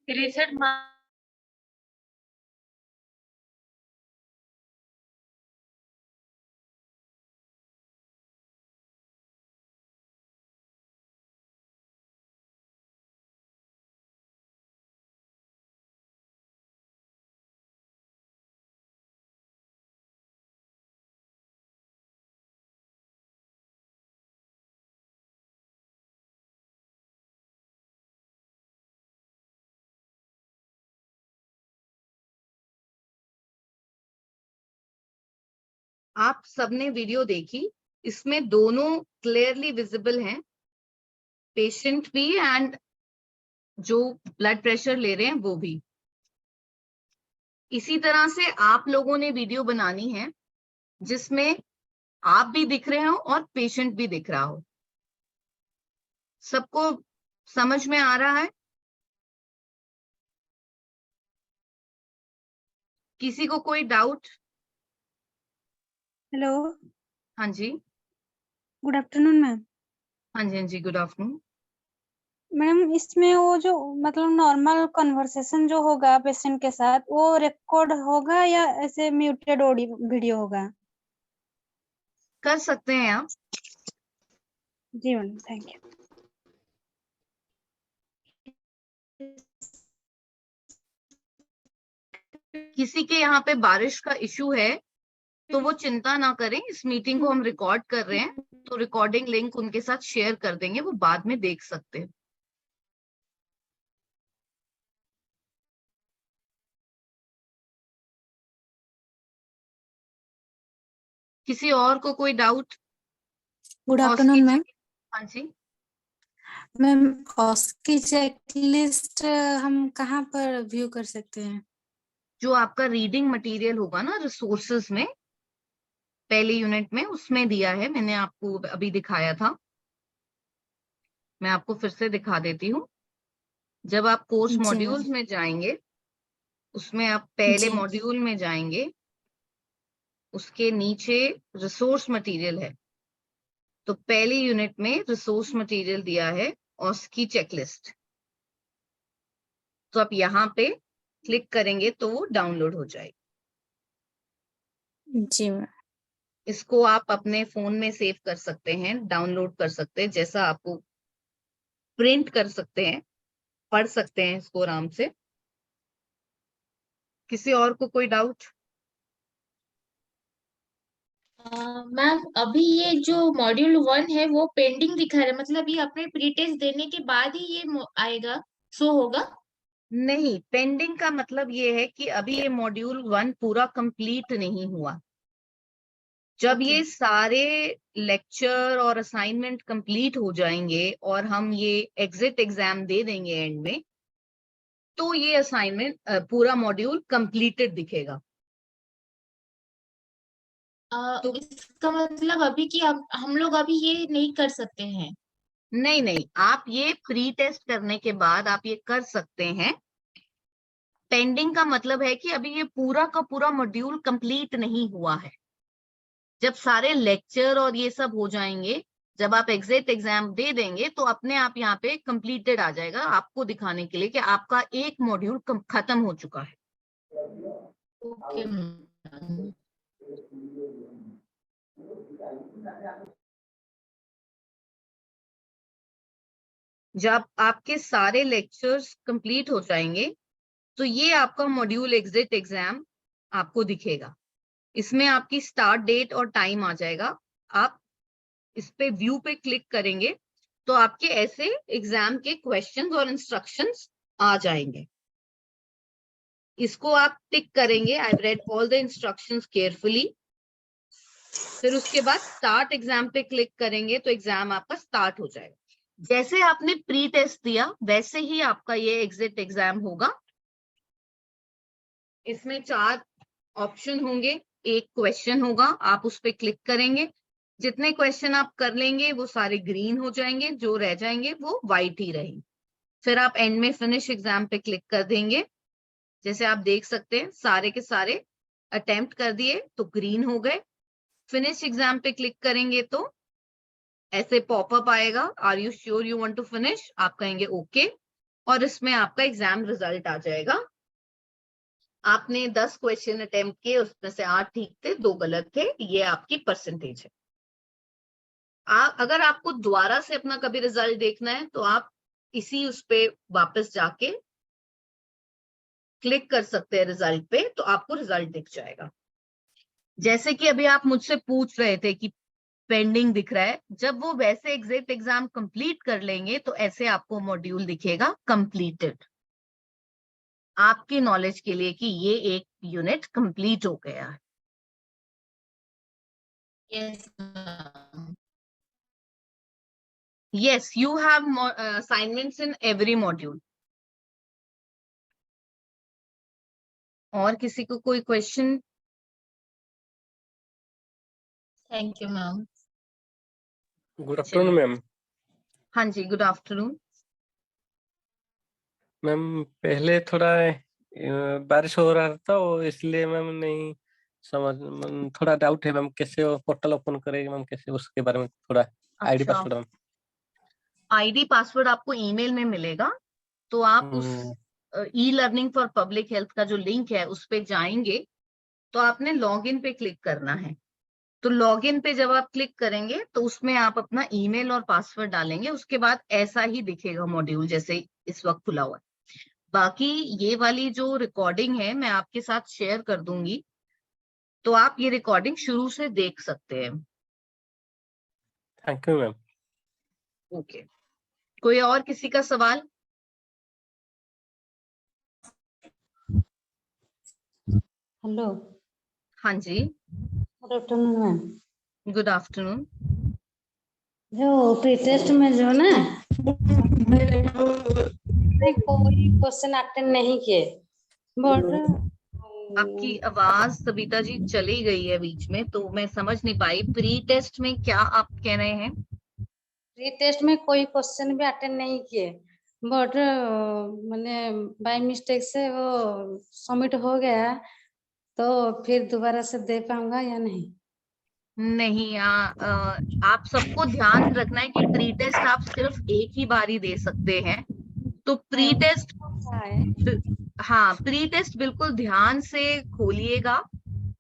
रिसेट आप सबने वीडियो देखी, इसमें दोनों क्लियरली विजिबल हैं, पेशेंट भी एंड जो ब्लड प्रेशर ले रहे हैं वो भी। इसी तरह से आप लोगों ने वीडियो बनानी है जिसमें आप भी दिख रहे हो और पेशेंट भी दिख रहा हो। सबको समझ में आ रहा है? किसी को कोई डाउट? हेलो, हाँ जी। Good afternoon ma'am. हाँ जी, हाँ जी, गुड आफ्टरनून। मैम इसमें वो जो मतलब नॉर्मल कन्वर्सेशन जो होगा पेशेंट के साथ वो रिकॉर्ड होगा या ऐसे म्यूटेड ऑडियो वीडियो होगा? कर सकते हैं आप। जी मैम, थैंक यू। किसी के यहाँ पे बारिश का इशू है तो वो चिंता ना करें, इस मीटिंग को हम रिकॉर्ड कर रहे हैं, तो रिकॉर्डिंग लिंक उनके साथ शेयर कर देंगे, वो बाद में देख सकते हैं। किसी और को कोई डाउट? Good afternoon ma'am. हाँ जी, मैम उसकी चेकलिस्ट हम कहाँ पर व्यू कर सकते हैं? जो आपका रीडिंग मटेरियल होगा ना रिसोर्सेज में, पहले यूनिट में उसमें दिया है, मैंने आपको अभी दिखाया था, मैं आपको फिर से दिखा देती हूँ। जब आप कोर्स जी मॉड्यूल्स मैम। में जाएंगे, उसमें आप पहले जी मॉड्यूल में जाएंगे, उसके नीचे रिसोर्स मटेरियल है, तो पहली यूनिट में रिसोर्स मटेरियल दिया है और उसकी चेकलिस्ट, तो आप यहाँ पे क्लिक करेंगे तो वो डाउनलोड हो जाएगी। जी मैम। इसको आप अपने फोन में सेव कर सकते हैं, डाउनलोड कर सकते हैं, जैसा आपको प्रिंट कर सकते हैं, पढ़ सकते हैं इसको आराम से। किसी और को कोई डाउट? मैम अभी ये जो मॉड्यूल 1 है वो पेंडिंग दिखा रहा है, मतलब ये अपने प्री टेस्ट देने के बाद ही ये आएगा, शो होगा? नहीं, पेंडिंग का मतलब ये है कि अभी ये मॉड्यूल 1 पूरा कंप्लीट नहीं हुआ। जब ओके। ये सारे लेक्चर और असाइनमेंट कंप्लीट हो जाएंगे और हम ये एग्जिट एग्जाम दे देंगे एंड में, तो ये असाइनमेंट पूरा मॉड्यूल कंप्लीटेड दिखेगा। तो इसका मतलब अभी कि हम लोग अभी ये नहीं कर सकते हैं? नहीं, आप ये प्री टेस्ट करने के बाद आप ये कर सकते हैं। पेंडिंग का मतलब है कि अभी ये पूरा का पूरा मॉड्यूल कंप्लीट नहीं हुआ है। जब सारे लेक्चर और ये सब हो जाएंगे, जब आप एग्जिट एग्जाम दे देंगे, तो अपने आप यहाँ पे कंप्लीटेड आ जाएगा, आपको दिखाने के लिए कि आपका एक मॉड्यूल खत्म हो चुका है। Okay ma'am. जब आपके सारे लेक्चर्स कंप्लीट हो जाएंगे, तो ये आपका मॉड्यूल एग्जिट एग्जाम आपको दिखेगा। इसमें आपकी स्टार्ट डेट और टाइम आ जाएगा। आप इस पे व्यू पे क्लिक करेंगे तो आपके ऐसे एग्जाम के क्वेश्चंस और इंस्ट्रक्शंस आ जाएंगे। इसको आप टिक करेंगे, I read all the instructions carefully. फिर उसके बाद स्टार्ट एग्जाम पे क्लिक करेंगे तो एग्जाम आपका स्टार्ट हो जाएगा। जैसे आपने प्री टेस्ट दिया वैसे ही आपका ये एग्जिट एग्जाम होगा। इसमें 4 ऑप्शन होंगे, एक क्वेश्चन होगा, आप उस पर क्लिक करेंगे। जितने क्वेश्चन आप कर लेंगे वो सारे ग्रीन हो जाएंगे, जो रह जाएंगे वो व्हाइट ही रहेंगे। फिर आप एंड में फिनिश एग्जाम पे क्लिक कर देंगे। जैसे आप देख सकते हैं सारे के सारे अटेम्प्ट कर दिए तो ग्रीन हो गए। फिनिश एग्जाम पे क्लिक करेंगे तो ऐसे पॉपअप आएगा, are you sure you want to finish, आप कहेंगे ओके, और इसमें आपका एग्जाम रिजल्ट आ जाएगा। आपने 10 क्वेश्चन अटेम्प्ट किए, उसमें से 8 ठीक थे, 2 गलत थे, ये आपकी परसेंटेज है। अगर आपको दोबारा से अपना कभी रिजल्ट देखना है तो आप इसी उस पे वापस जाके क्लिक कर सकते हैं रिजल्ट पे, तो आपको रिजल्ट दिख जाएगा। जैसे कि अभी आप मुझसे पूछ रहे थे कि पेंडिंग दिख रहा है, जब वो वैसे एग्जिट एग्जाम कंप्लीट कर लेंगे तो ऐसे आपको मॉड्यूल दिखेगा कंप्लीटेड, आपकी नॉलेज के लिए कि ये एक यूनिट कंप्लीट हो गया है। Yes ma'am. Yes, you have assignments in every module. और किसी को कोई question? Thank you ma'am. Good afternoon ma'am. हाँ जी, गुड आफ्टरनून। मैम पहले थोड़ा बारिश हो रहा था वो, इसलिए मैम नहीं समझ, थोड़ा डाउट है मैम, कैसे वो पोर्टल ओपन करेगी मैम, कैसे, उसके बारे में थोड़ा आईडी अच्छा, पासवर्ड मैम। आईडी पासवर्ड आपको ईमेल में मिलेगा, तो आप उस e learning for public health का जो लिंक है उस पे जाएंगे, तो आपने लॉगिन पे क्लिक करना है। तो लॉगिन पे जब आप क्लिक करेंगे तो उसमें आप अपना ईमेल और पासवर्ड डालेंगे, उसके बाद ऐसा ही दिखेगा मॉड्यूल जैसे इस वक्त खुला हुआ है। बाकी ये वाली जो रिकॉर्डिंग है मैं आपके साथ शेयर कर दूंगी, तो आप ये रिकॉर्डिंग शुरू से देख सकते हैं। Thank you ma'am. ओके, कोई और किसी का सवाल? हेलो। हाँ जी, good afternoon ma'am. Good afternoon. जो प्री टेस्ट में जो ना मैं कोई क्वेश्चन अटेंड नहीं किए बट आपकी आवाज सबिता जी चली गई है बीच में, तो मैं समझ नहीं पाई प्री टेस्ट में क्या आप कह रहे हैं। प्री टेस्ट में कोई क्वेश्चन भी अटेंड नहीं किए बट मैंने बाय मिस्टेक से वो सबमिट हो गया, तो फिर दोबारा से दे पाऊंगा या नहीं? नहीं, आप सबको ध्यान रखना है कि प्री टेस्ट आप सिर्फ एक ही बार ही दे सकते हैं। तो प्री टेस्ट, हाँ, प्री टेस्ट बिल्कुल ध्यान से खोलिएगा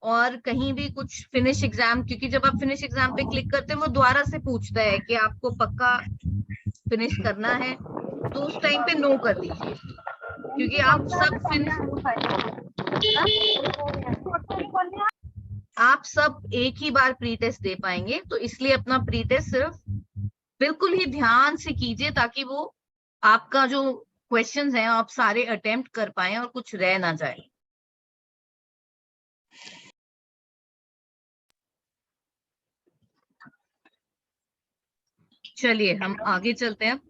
और कहीं भी कुछ फिनिश एग्जाम, क्योंकि जब आप फिनिश एग्जाम पे क्लिक करते हैं वो दोबारा से पूछता है कि आपको पक्का फिनिश करना है, तो उस टाइम पे नो कर दीजिए, क्योंकि आप सब एक ही बार प्री टेस्ट दे पाएंगे, तो इसलिए अपना प्री टेस्ट सिर्फ बिल्कुल ही ध्यान से कीजिए ताकि वो आपका जो क्वेश्चंस हैं आप सारे अटेम्प्ट कर पाए और कुछ रह ना जाए। चलिए हम आगे चलते हैं।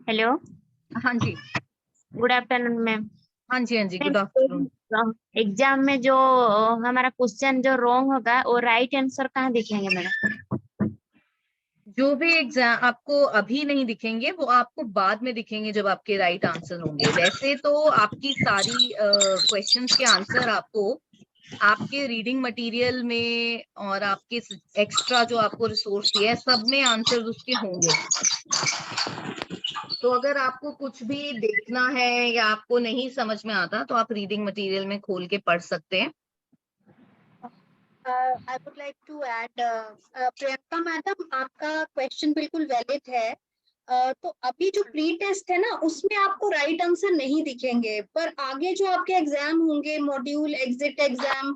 हेलो, हाँ जी, गुड आफ्टरनून मैम। हाँ जी, हाँ जी, गुड आफ्टरनून। एग्जाम में जो हमारा क्वेश्चन जो रॉन्ग होगा वो राइट आंसर कहाँ दिखेंगे मैडम? जो भी एग्जाम आपको अभी नहीं दिखेंगे वो आपको बाद में दिखेंगे जब आपके राइट आंसर होंगे। वैसे तो आपकी सारी क्वेश्चंस के आंसर आपको आपके रीडिंग मटेरियल में और आपके एक्स्ट्रा जो आपको रिसोर्स दिया है सब में आंसर उसके होंगे। तो अगर आपको कुछ भी देखना है या आपको नहीं समझ में आता तो आप रीडिंग मटेरियल में खोल के पढ़ सकते हैं। I would like to add, Priyanka madam, आपका क्वेश्चन बिल्कुल वैलिड है। तो अभी जो प्री टेस्ट है ना उसमें आपको राइट आंसर नहीं दिखेंगे, पर आगे जो आपके एग्जाम होंगे, मॉड्यूल एग्जिट एग्जाम,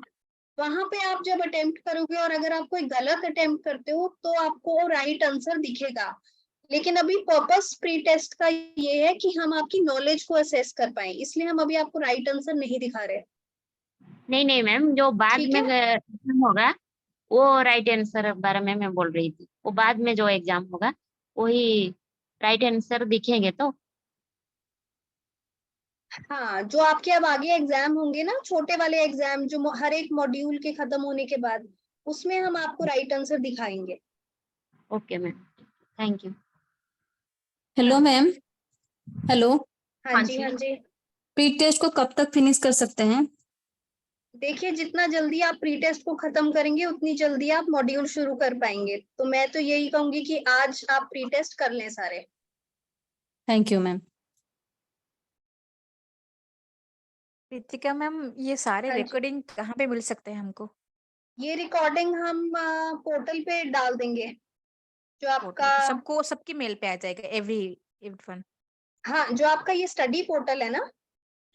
वहां पे आप जब अटेम्प्ट करोगे और अगर आप कोई गलत अटेम्प्ट करते हो तो आपको राइट आंसर दिखेगा। लेकिन अभी पर्पस प्री टेस्ट का ये है कि हम आपकी नॉलेज को असेस कर पाए, इसलिए हम अभी आपको राइट आंसर नहीं दिखा रहे। नहीं नहीं मैम, जो बाद ठीक में है। एग्जाम होगा वो राइट आंसर बारे में मैं बोल रही थी। वो बाद में जो एग्जाम होगा वही राइट आंसर दिखेंगे तो। हाँ, जो आपके अब आगे एग्जाम होंगे ना, छोटे वाले एग्जाम जो हर एक मॉड्यूल के खत्म होने के बाद, उसमें हम आपको राइट आंसर दिखाएंगे। Okay ma'am, thank you. Hello ma'am. Hello, हाँ जी, हाँ जी। प्री टेस्ट को कब तक फिनिश कर सकते हैं? देखिए, जितना जल्दी आप प्री टेस्ट को खत्म करेंगे उतनी जल्दी आप मॉड्यूल शुरू कर पाएंगे। तो मैं तो यही कहूंगी कि आज आप प्री टेस्ट कर लें सारे। Thank you ma'am. Ritika ma'am, ये सारे हाँ जी। रिकॉर्डिंग कहाँ पे मिल सकते हैं हमको? ये रिकॉर्डिंग हम पोर्टल पे डाल देंगे जो आपका। पोर्टल सबको, सबकी मेल पे आ जाएगा एवरीवन? हाँ, जो आपका ये स्टडी पोर्टल है ना,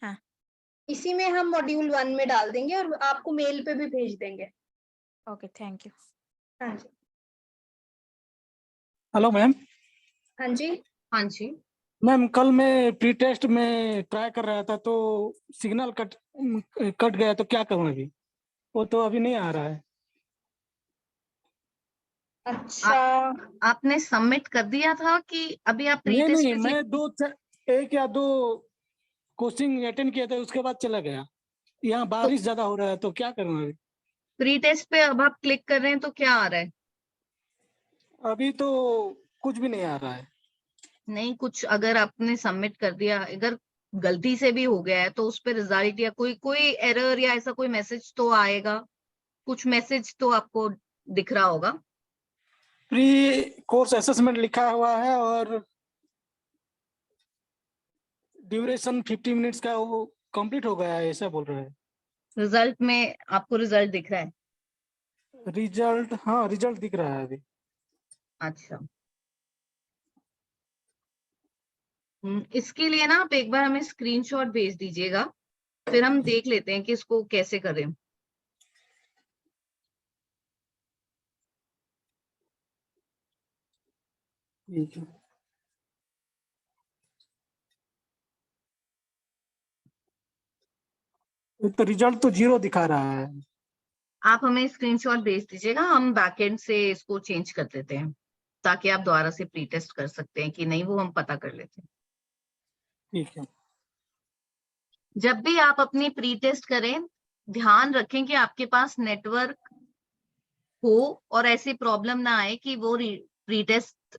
हाँ, इसी में हम मॉड्यूल 1 में डाल देंगे और आपको मेल पे भी भेज देंगे। Okay, thank you. हाँ जी। Hello ma'am. हाँ जी, हाँ जी मैम, कल मैं प्री टेस्ट में ट्राई कर रहा था तो सिग्नल कट गया, तो क्या करूं अभी? वो तो अभी नहीं आ रहा है। अच्छा। आपने सबमिट कर दिया था कि अभी आप प्री टेस्ट नहीं, पे मैं एक या दो कोचिंग अटेंड किया था, उसके बाद चला गया। यहाँ बारिश ज्यादा हो रहा है तो क्या करूं अभी? प्री टेस्ट पे अब आप क्लिक कर रहे हैं तो क्या आ रहा है? अभी तो कुछ भी नहीं आ रहा है। नहीं, कुछ अगर आपने सबमिट कर दिया, अगर गलती से भी हो गया है तो उस पर रिजल्ट या कोई एरर या ऐसा कोई मैसेज तो आएगा, कुछ मैसेज तो आपको दिख रहा होगा। प्री कोर्स असेसमेंट लिखा हुआ है और ड्यूरेशन 50 मिनट्स का वो कंप्लीट हो गया है, ऐसा बोल रहा है। रिजल्ट में आपको रिजल्ट दिख रहा है? रिजल्ट, हाँ, रिजल्ट दिख रहा है अभी। अच्छा, इसके लिए ना आप एक बार हमें स्क्रीनशॉट भेज दीजिएगा, फिर हम देख लेते हैं कि इसको कैसे करें। ठीक है। तो रिजल्ट तो 0 दिखा रहा है। आप हमें स्क्रीनशॉट भेज दीजिएगा, हम बैकएंड से इसको चेंज कर देते हैं। ताकि आप दोबारा से प्री टेस्ट कर सकते हैं कि नहीं, वो हम पता कर लेते हैं। ठीक है। जब भी आप अपनी प्री टेस्ट करें, ध्यान रखें कि आपके पास नेटवर्क हो और ऐसी प्रॉब्लम ना आए कि वो प्री टेस्ट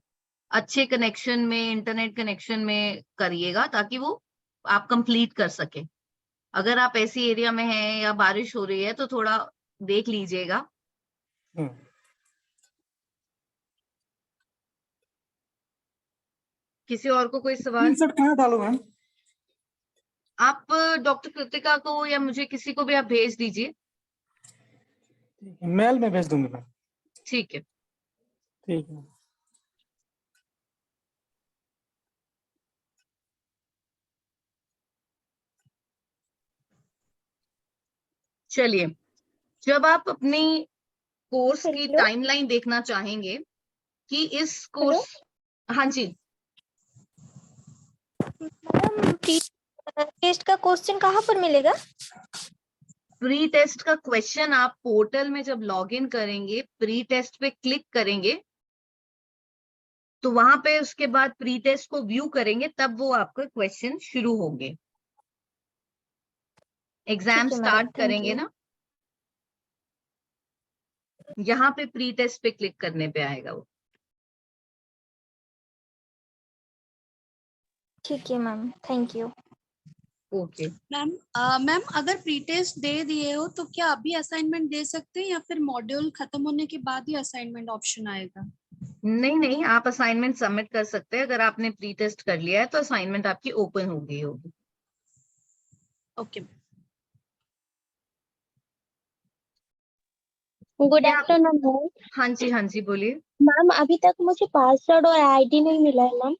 अच्छे कनेक्शन में, इंटरनेट कनेक्शन में करिएगा ताकि वो आप कंप्लीट कर सके। अगर आप ऐसी एरिया में हैं या बारिश हो रही है तो थोड़ा देख लीजिएगा। किसी और को कोई सवाल? स्क्रीनशॉट कहाँ डालो मैम? आप डॉक्टर कृतिका को या मुझे किसी को भी आप भेज दीजिए। मेल में भेज दूंगी मैम। ठीक है। ठीक है। चलिए, जब आप अपनी कोर्स की टाइमलाइन देखना चाहेंगे कि इस कोर्स, हाँ जी, टेस्ट का क्वेश्चन कहाँ पर मिलेगा? प्री टेस्ट का क्वेश्चन आप पोर्टल में जब लॉगिन करेंगे, प्री टेस्ट पे क्लिक करेंगे तो वहां पे उसके बाद प्री टेस्ट को व्यू करेंगे, तब वो आपके क्वेश्चन शुरू होंगे। एग्जाम स्टार्ट करेंगे ना, यहाँ पे प्री टेस्ट पे क्लिक करने पे आएगा वो। ठीक है ma'am, thank you. Okay ma'am अगर प्री टेस्ट दे दिए हो तो क्या अभी असाइनमेंट दे सकते हैं या फिर मॉड्यूल खत्म होने के बाद ही असाइनमेंट ऑप्शन आएगा? नहीं, आप असाइनमेंट सबमिट कर सकते हैं। अगर आपने प्री टेस्ट कर लिया है तो असाइनमेंट आपकी ओपन हो गई होगी। ओके। Good afternoon ma'am. हाँ जी बोलिए। मैम अभी तक मुझे पासवर्ड और आईडी नहीं मिला है मैम।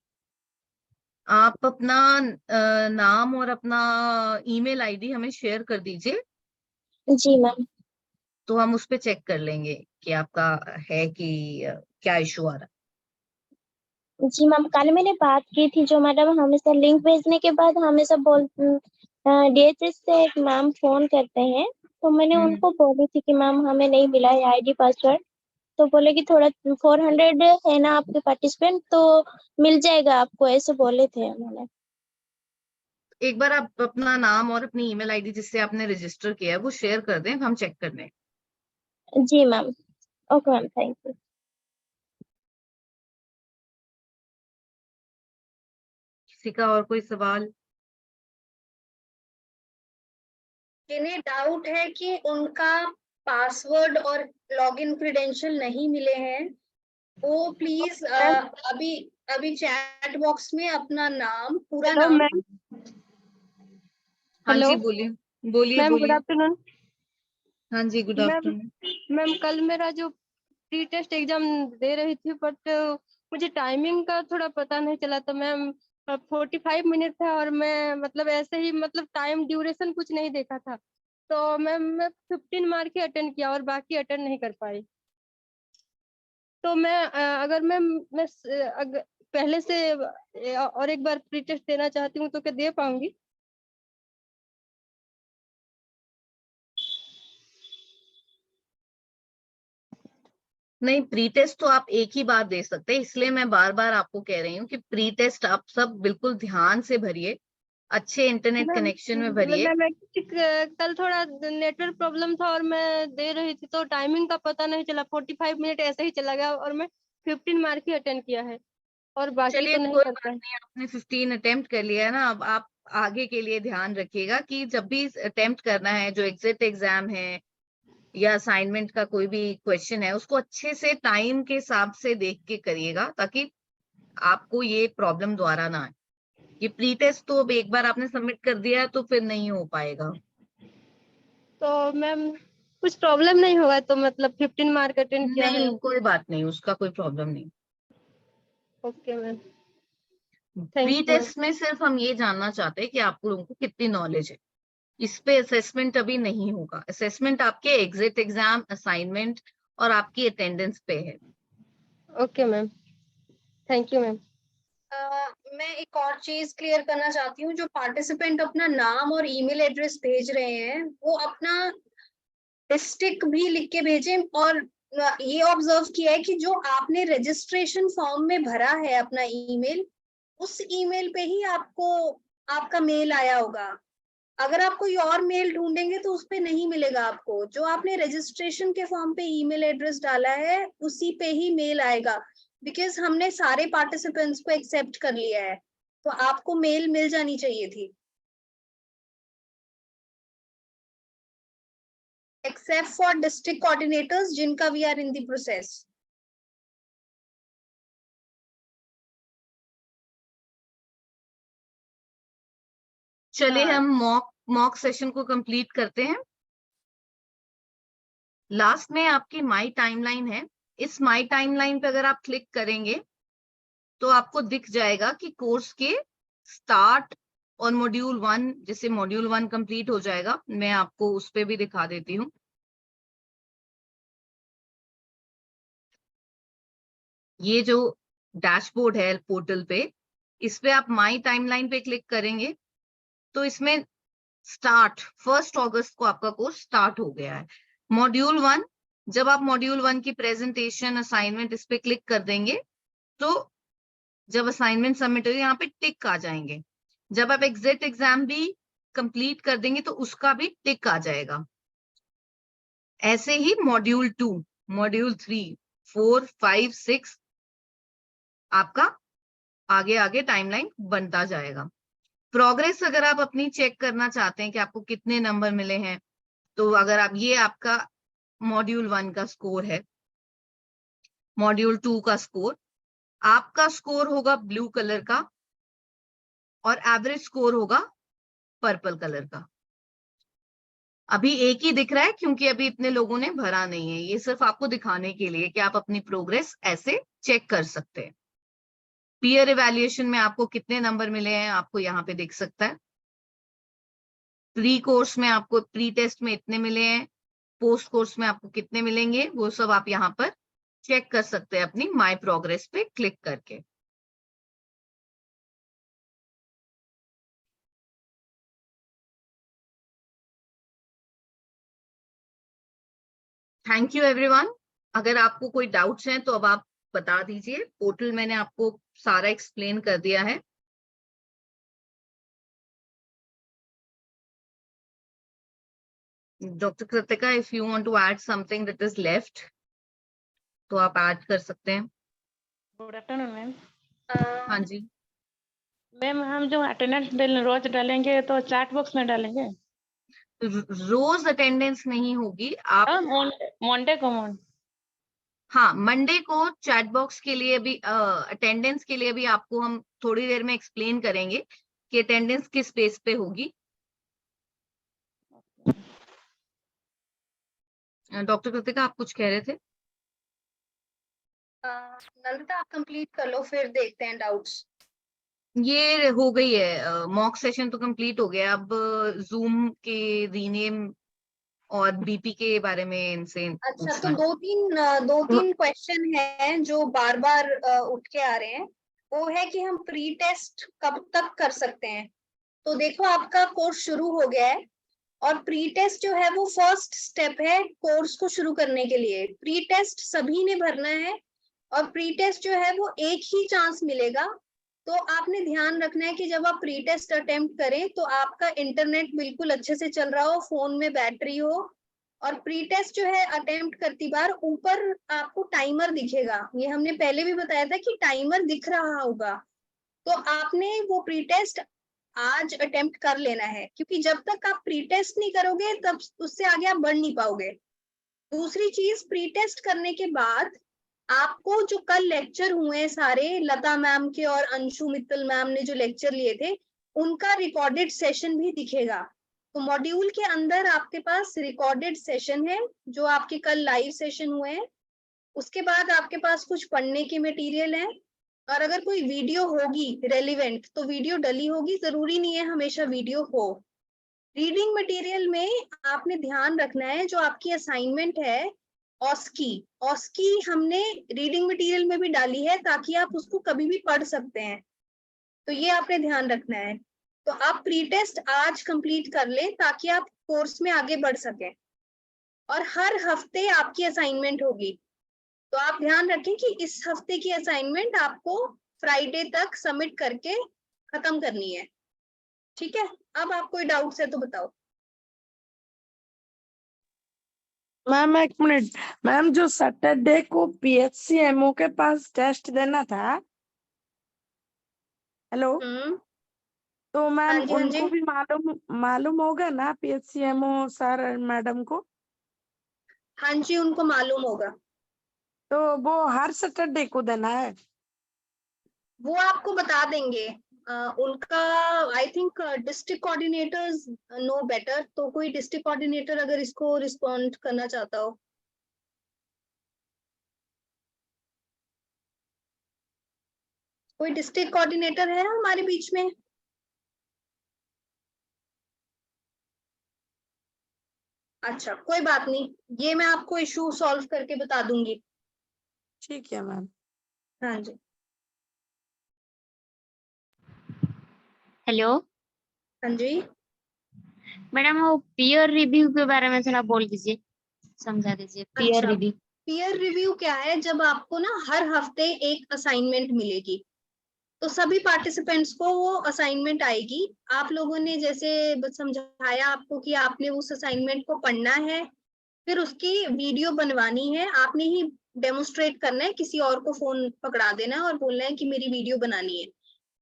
आप अपना नाम और अपना ईमेल आईडी हमें शेयर कर दीजिए। जी मैम। तो हम उस पे चेक कर लेंगे कि आपका है कि क्या इशू आ रहा है। जी मैम, कल मैंने बात की थी, जो मैडम हमेशा लिंक भेजने के बाद हमेशा DHS से एक मैम फोन करते हैं, तो मैंने उनको बोली थी कि मैम हमें नहीं मिला है आईडी पासवर्ड, तो बोले कि थोड़ा 400 है ना आपके पार्टिसिपेंट, तो मिल जाएगा आपको, ऐसे बोले थे उन्होंने। एक बार आप अपना नाम और अपनी ईमेल आईडी जिससे आपने रजिस्टर किया है वो शेयर कर दें, हम चेक कर लें। जी ma'am. Okay ma'am, thank you. किसी का और कोई सवाल? जिन्हें डाउट है कि उनका पासवर्ड और लॉगिन क्रेडेंशियल नहीं मिले हैं, वो प्लीज अभी चैट बॉक्स में अपना नाम, पूरा नाम। हाँ जी, बोलिए मैम गुड आफ्टरनून। हाँ जी, गुड आफ्टरनून। मैम कल मेरा जो प्री टेस्ट एग्जाम दे रही थी, बट मुझे टाइमिंग का थोड़ा पता नहीं चला, तो मैम 45 मिनट था और मैं मतलब ऐसे ही मतलब टाइम ड्यूरेशन कुछ नहीं देखा था, तो मैम मैं 15 मार्क ही अटेंड किया और बाकी अटेंड नहीं कर पाई। तो मैं अगर मैं पहले से और एक बार प्री टेस्ट देना चाहती हूँ तो क्या दे पाऊंगी? नहीं, प्री टेस्ट तो आप एक ही बार दे सकते हैं, इसलिए मैं बार बार आपको कह रही हूँ कि प्री टेस्ट आप सब बिल्कुल ध्यान से भरिए, अच्छे इंटरनेट कनेक्शन में भरिए। कल थोड़ा नेटवर्क प्रॉब्लम था और मैं दे रही थी तो टाइमिंग का पता नहीं चला, 45 मिनट ऐसे ही चला गया और मैं 15 मार्क ही अटेंड किया है और बाकी चलिए तो नहीं कोई कर बात पाई। नहीं, आपने 15 अटेम्प्ट कर लिया है ना। अब आप आगे के लिए ध्यान रखिएगा कि जब भी अटेम्प्ट करना है, जो एग्जिट एग्जाम है या असाइनमेंट का कोई भी क्वेश्चन है, उसको अच्छे से टाइम के हिसाब से देख के करिएगा ताकि आपको ये प्रॉब्लम दोबारा ना आए। ये प्री टेस्ट तो अब एक बार आपने सबमिट कर दिया तो फिर नहीं हो पाएगा। तो मैम कुछ प्रॉब्लम नहीं होगा तो मतलब 15 मार्क अटेंड किया है? नहीं, कोई बात नहीं, उसका कोई प्रॉब्लम नहीं। ओके मैम, प्री टेस्ट में सिर्फ हम ये जानना चाहते हैं कि आप लोगों को कितनी नॉलेज है। इस पे असेसमेंट अभी नहीं होगा। असेसमेंट आपके एग्जिट एग्जाम, असाइनमेंट और आपकी अटेंडेंस पे है। Okay ma'am, thank you ma'am. मैं एक और चीज क्लियर करना चाहती हूँ, जो पार्टिसिपेंट अपना नाम और ईमेल एड्रेस भेज रहे हैं वो अपना डिस्ट्रिक्ट भी लिख के भेजें और ये ऑब्जर्व किया है कि जो आपने रजिस्ट्रेशन फॉर्म में भरा है अपना ईमेल, उस ईमेल पे ही आपको आपका मेल आया होगा। अगर आप कोई और मेल ढूंढेंगे तो उस पे नहीं मिलेगा आपको। जो आपने रजिस्ट्रेशन के फॉर्म पे ईमेल एड्रेस डाला है उसी पे ही मेल आएगा, बिकॉज हमने सारे पार्टिसिपेंट्स को एक्सेप्ट कर लिया है, तो आपको मेल मिल जानी चाहिए थी। एक्सेप्ट फॉर डिस्ट्रिक्ट कोऑर्डिनेटर्स जिनका we are in the process. चलिए हम मॉक सेशन को कंप्लीट करते हैं। लास्ट में आपकी माई टाइमलाइन है। इस माई टाइमलाइन पे अगर आप क्लिक करेंगे तो आपको दिख जाएगा कि कोर्स के स्टार्ट और मॉड्यूल 1, जैसे मॉड्यूल 1 कंप्लीट हो जाएगा, मैं आपको उस पे भी दिखा देती हूँ। ये जो डैशबोर्ड है पोर्टल पे, इस पे आप माई टाइमलाइन पे क्लिक करेंगे तो इसमें स्टार्ट 1 अगस्त को आपका कोर्स स्टार्ट हो गया है। मॉड्यूल 1, जब आप मॉड्यूल 1 की प्रेजेंटेशन असाइनमेंट इस पे क्लिक कर देंगे तो जब असाइनमेंट सबमिट हो यहाँ पे टिक आ जाएंगे। जब आप एग्जिट एग्जाम भी कंप्लीट कर देंगे तो उसका भी टिक आ जाएगा। ऐसे ही मॉड्यूल 2, मॉड्यूल 3, 4, 5, 6 आपका आगे आगे टाइमलाइन बनता जाएगा। प्रोग्रेस अगर आप अपनी चेक करना चाहते हैं कि आपको कितने नंबर मिले हैं, तो अगर आप, ये आपका मॉड्यूल 1 का स्कोर है, मॉड्यूल 2 का स्कोर, आपका स्कोर होगा ब्लू कलर का और एवरेज स्कोर होगा पर्पल कलर का। अभी एक ही दिख रहा है क्योंकि अभी इतने लोगों ने भरा नहीं है। ये सिर्फ आपको दिखाने के लिए कि आप अपनी प्रोग्रेस ऐसे चेक कर सकते हैं। पीयर इवैल्यूएशन में आपको कितने नंबर मिले हैं आपको यहाँ पे दिख सकता है। प्री कोर्स में आपको, प्री टेस्ट में इतने मिले हैं, पोस्ट कोर्स में आपको कितने मिलेंगे, वो सब आप यहाँ पर चेक कर सकते हैं अपनी माई प्रोग्रेस पे क्लिक करके। Thank you everyone. अगर आपको कोई डाउट्स हैं तो अब आप बता दीजिए। पोर्टल मैंने आपको सारा एक्सप्लेन कर दिया है। Doctor Kritika, if you want to add something that is left तो आप ऐड कर सकते हैं। Good afternoon ma'am. हाँ जी मैम, हम जो अटेंडेंस रोज डालेंगे तो चैट बॉक्स में डालेंगे? रोज अटेंडेंस नहीं होगी आप, मंडे को हाँ मंडे को चैट बॉक्स के लिए भी, अटेंडेंस के लिए भी आपको हम थोड़ी देर में एक्सप्लेन करेंगे कि अटेंडेंस किस बेस पे होगी। डॉक्टर कृतिका, आप कुछ कह रहे थे? नंदिता, आप कंप्लीट कर लो, फिर देखते हैं डाउट्स। ये हो गई है, मॉक सेशन तो कंप्लीट हो गया। अब जूम के रीनेम और बीपी के बारे में इनसे अच्छा, तो दो तीन क्वेश्चन है जो बार बार उठ के आ रहे हैं। वो है कि हम प्री टेस्ट कब तक कर सकते हैं। तो देखो, आपका कोर्स शुरू हो गया है और प्री टेस्ट जो है वो फर्स्ट स्टेप है कोर्स को शुरू करने के लिए। प्री टेस्ट सभी ने भरना है और प्री टेस्ट जो है वो एक ही चांस मिलेगा। तो आपने ध्यान रखना है कि जब आप प्री टेस्ट अटेम्प्ट करें तो आपका इंटरनेट बिल्कुल अच्छे से चल रहा हो, फोन में बैटरी हो। और प्री टेस्ट जो है अटेम्प्ट करती बार ऊपर आपको टाइमर दिखेगा। ये हमने पहले भी बताया था कि टाइमर दिख रहा होगा। तो आपने वो प्री टेस्ट आज अटेम्प्ट कर लेना है, क्योंकि जब तक आप प्री टेस्ट नहीं करोगे तब उससे आगे आप बढ़ नहीं पाओगे। दूसरी चीज, प्री टेस्ट करने के बाद आपको जो कल लेक्चर हुए सारे, लता मैम के और अंशु मित्तल मैम ने जो लेक्चर लिए थे, उनका रिकॉर्डेड सेशन भी दिखेगा। तो मॉड्यूल के अंदर आपके पास रिकॉर्डेड सेशन है जो आपके कल लाइव सेशन हुए हैं। उसके बाद आपके पास कुछ पढ़ने के मटेरियल है, और अगर कोई वीडियो होगी रेलिवेंट तो वीडियो डली होगी, जरूरी नहीं है हमेशा वीडियो हो। रीडिंग मटेरियल में आपने ध्यान रखना है, जो आपकी असाइनमेंट है ऑस्की हमने रीडिंग मटेरियल में भी डाली है ताकि आप उसको कभी भी पढ़ सकते हैं। तो ये आपने ध्यान रखना है। तो आप प्री टेस्ट आज कंप्लीट कर लें ताकि आप कोर्स में आगे बढ़ सकें। और हर हफ्ते आपकी असाइनमेंट होगी। तो आप ध्यान रखें कि इस हफ्ते की असाइनमेंट आपको फ्राइडे तक सबमिट करके खत्म करनी है। ठीक है, अब आप कोई डाउट्स है तो बताओ। मैम एक मिनट, मैम जो सैटरडे को PHCMO के पास टेस्ट देना था, हेलो, तो हाँ मैम जी, हाँ उनको जी। भी मालूम होगा ना PHCMO सर मैडम को? हाँ जी, उनको मालूम होगा। तो वो हर सैटरडे को देना है? वो आपको बता देंगे। उनका I think district coordinators know better, तो कोई डिस्ट्रिक्ट कोऑर्डिनेटर अगर इसको रिस्पॉन्ड करना चाहता हो। कोई डिस्ट्रिक्ट कोऑर्डिनेटर है हमारे बीच में? अच्छा, कोई बात नहीं, ये मैं आपको इशू सॉल्व करके बता दूंगी। ठीक है मैम। हाँ जी। हेलो हाँ जी। मैडम, वो पीयर रिव्यू के बारे में थोड़ा बोल दीजिए, समझा दीजिए। पीयर अच्छा, रिव्यू पीयर रिव्यू क्या है? जब आपको ना हर हफ्ते एक असाइनमेंट मिलेगी, तो सभी पार्टिसिपेंट्स को वो असाइनमेंट आएगी। आप लोगों ने जैसे समझाया आपको कि आपने उस असाइनमेंट को पढ़ना है, फिर उसकी वीडियो बनवानी है, आपने ही डेमोन्स्ट्रेट करना है, किसी और को फोन पकड़ा देना है और बोलना है कि मेरी वीडियो बनानी है।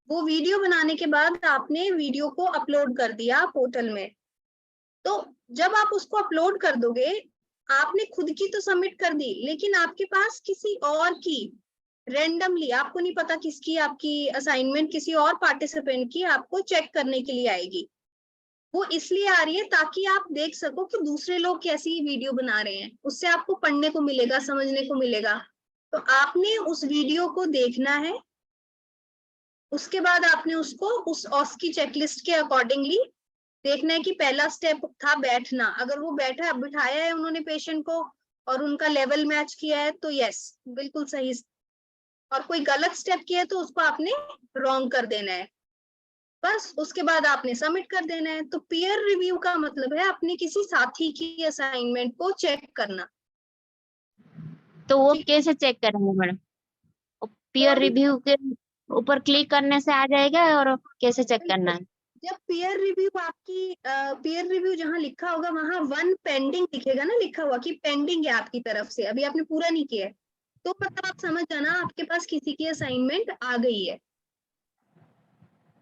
वो वीडियो बनाने के बाद आपने वीडियो को अपलोड कर दिया पोर्टल में। तो जब आप उसको अपलोड कर दोगे, आपने खुद की तो सबमिट कर दी, लेकिन आपके पास किसी और की रेंडमली, आपको नहीं पता किसकी, आपकी असाइनमेंट किसी और पार्टिसिपेंट की आपको चेक करने के लिए आएगी। वो इसलिए आ रही है ताकि आप देख सको कि दूसरे लोग कैसी वीडियो बना रहे हैं, उससे आपको पढ़ने को मिलेगा, समझने को मिलेगा। तो आपने उस वीडियो को देखना है, उसके बाद आपने उसको उस ऑस्की चेकलिस्ट के अकॉर्डिंगली देखना है कि पहला स्टेप था बैठना, अगर वो बिठाया है उन्होंने पेशेंट को और उनका लेवल मैच किया है तो यस, बिल्कुल सही। और कोई गलत स्टेप किया है तो उसको आपने रॉन्ग कर देना है, बस उसके बाद आपने सबमिट कर देना है। तो पीयर रिव्यू का मतलब है अपने किसी साथी की असाइनमेंट को चेक करना। तो वो कैसे चेक करेंगे मैडम? पीयर रिव्यू के ऊपर क्लिक करने से आ जाएगा, और कैसे चेक करना है? जब पीयर रिव्यू आपकी पीयर रिव्यू जहां लिखा होगा वहां 1 पेंडिंग दिखेगा ना, लिखा हुआ कि पेंडिंग है आपकी तरफ से, अभी आपने पूरा नहीं किया है, तो मतलब आप समझ जाना आपके पास किसी की असाइनमेंट आ गई है।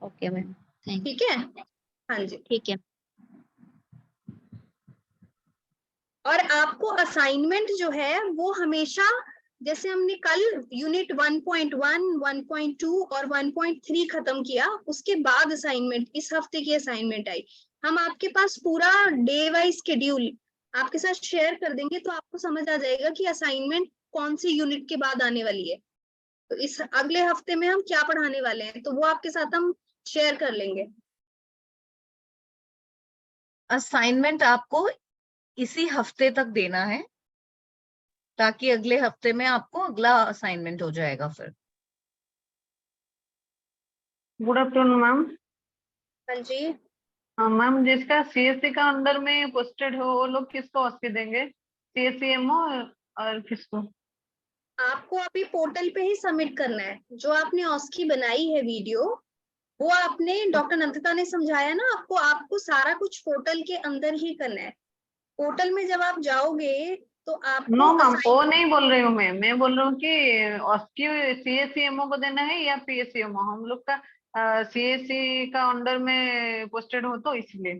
ओके मैम, थैंक ठीक है। हाँ जी। ठीक है। और आपको असाइनमेंट जो है वो हमेशा, जैसे हमने कल यूनिट 1.1, 1.2 और 1.3 खत्म किया, उसके बाद असाइनमेंट, इस हफ्ते की असाइनमेंट आई। हम आपके पास पूरा डे वाइज शेड्यूल आपके साथ शेयर कर देंगे, तो आपको समझ आ जाएगा कि असाइनमेंट कौन सी यूनिट के बाद आने वाली है। तो इस अगले हफ्ते में हम क्या पढ़ाने वाले हैं, तो वो आपके साथ हम शेयर कर लेंगे। असाइनमेंट आपको इसी हफ्ते तक देना है, ताकि अगले हफ्ते में आपको अगला असाइनमेंट हो जाएगा फिर। Good afternoon ma'am. हाँ जी। हाँ मैम, जिसका CSC का अंडर में पोस्टेड हो वो लोग किसको ऑस्की देंगे? CSCMO और किसको? आपको अभी पोर्टल पे ही सबमिट करना है। जो आपने ऑस्की बनाई है वीडियो, वो आपने, डॉक्टर नंदिता ने समझाया ना आपको, आपको सारा कुछ पोर्टल के अंदर ही करना है। पोर्टल में जब आप जाओगे तो आपको नो मैम, वो नहीं बोल रही हूँ मैं बोल रही हूँ कि ऑस्की CSCMO को देना है या PSCMO? हम लोग का CSC का अंडर में पोस्टेड हो तो इसलिए।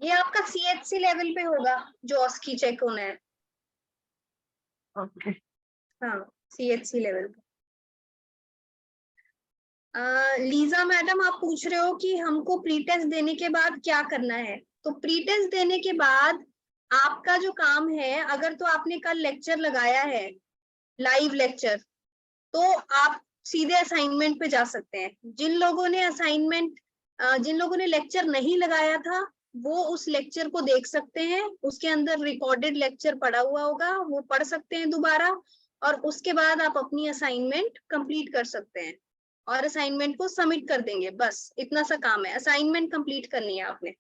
ये आपका CHC लेवल पे होगा जो ऑस्की चेक होना है। ओके। हाँ, CHC लेवल पे। लीजा मैडम, आप पूछ रहे हो कि हमको प्री टेस्ट देने के बाद क्या करना है। तो प्री टेस्ट देने के बाद आपका जो काम है, अगर तो आपने कल लेक्चर लगाया है, लाइव लेक्चर, तो आप सीधे असाइनमेंट पे जा सकते हैं। जिन लोगों ने लेक्चर नहीं लगाया था, वो उस लेक्चर को देख सकते हैं, उसके अंदर रिकॉर्डेड लेक्चर पड़ा हुआ होगा, वो पढ़ सकते हैं दोबारा, और उसके बाद आप अपनी असाइनमेंट कंप्लीट कर सकते हैं और असाइनमेंट को सबमिट कर देंगे। बस इतना सा काम है, असाइनमेंट कंप्लीट करनी है आपने।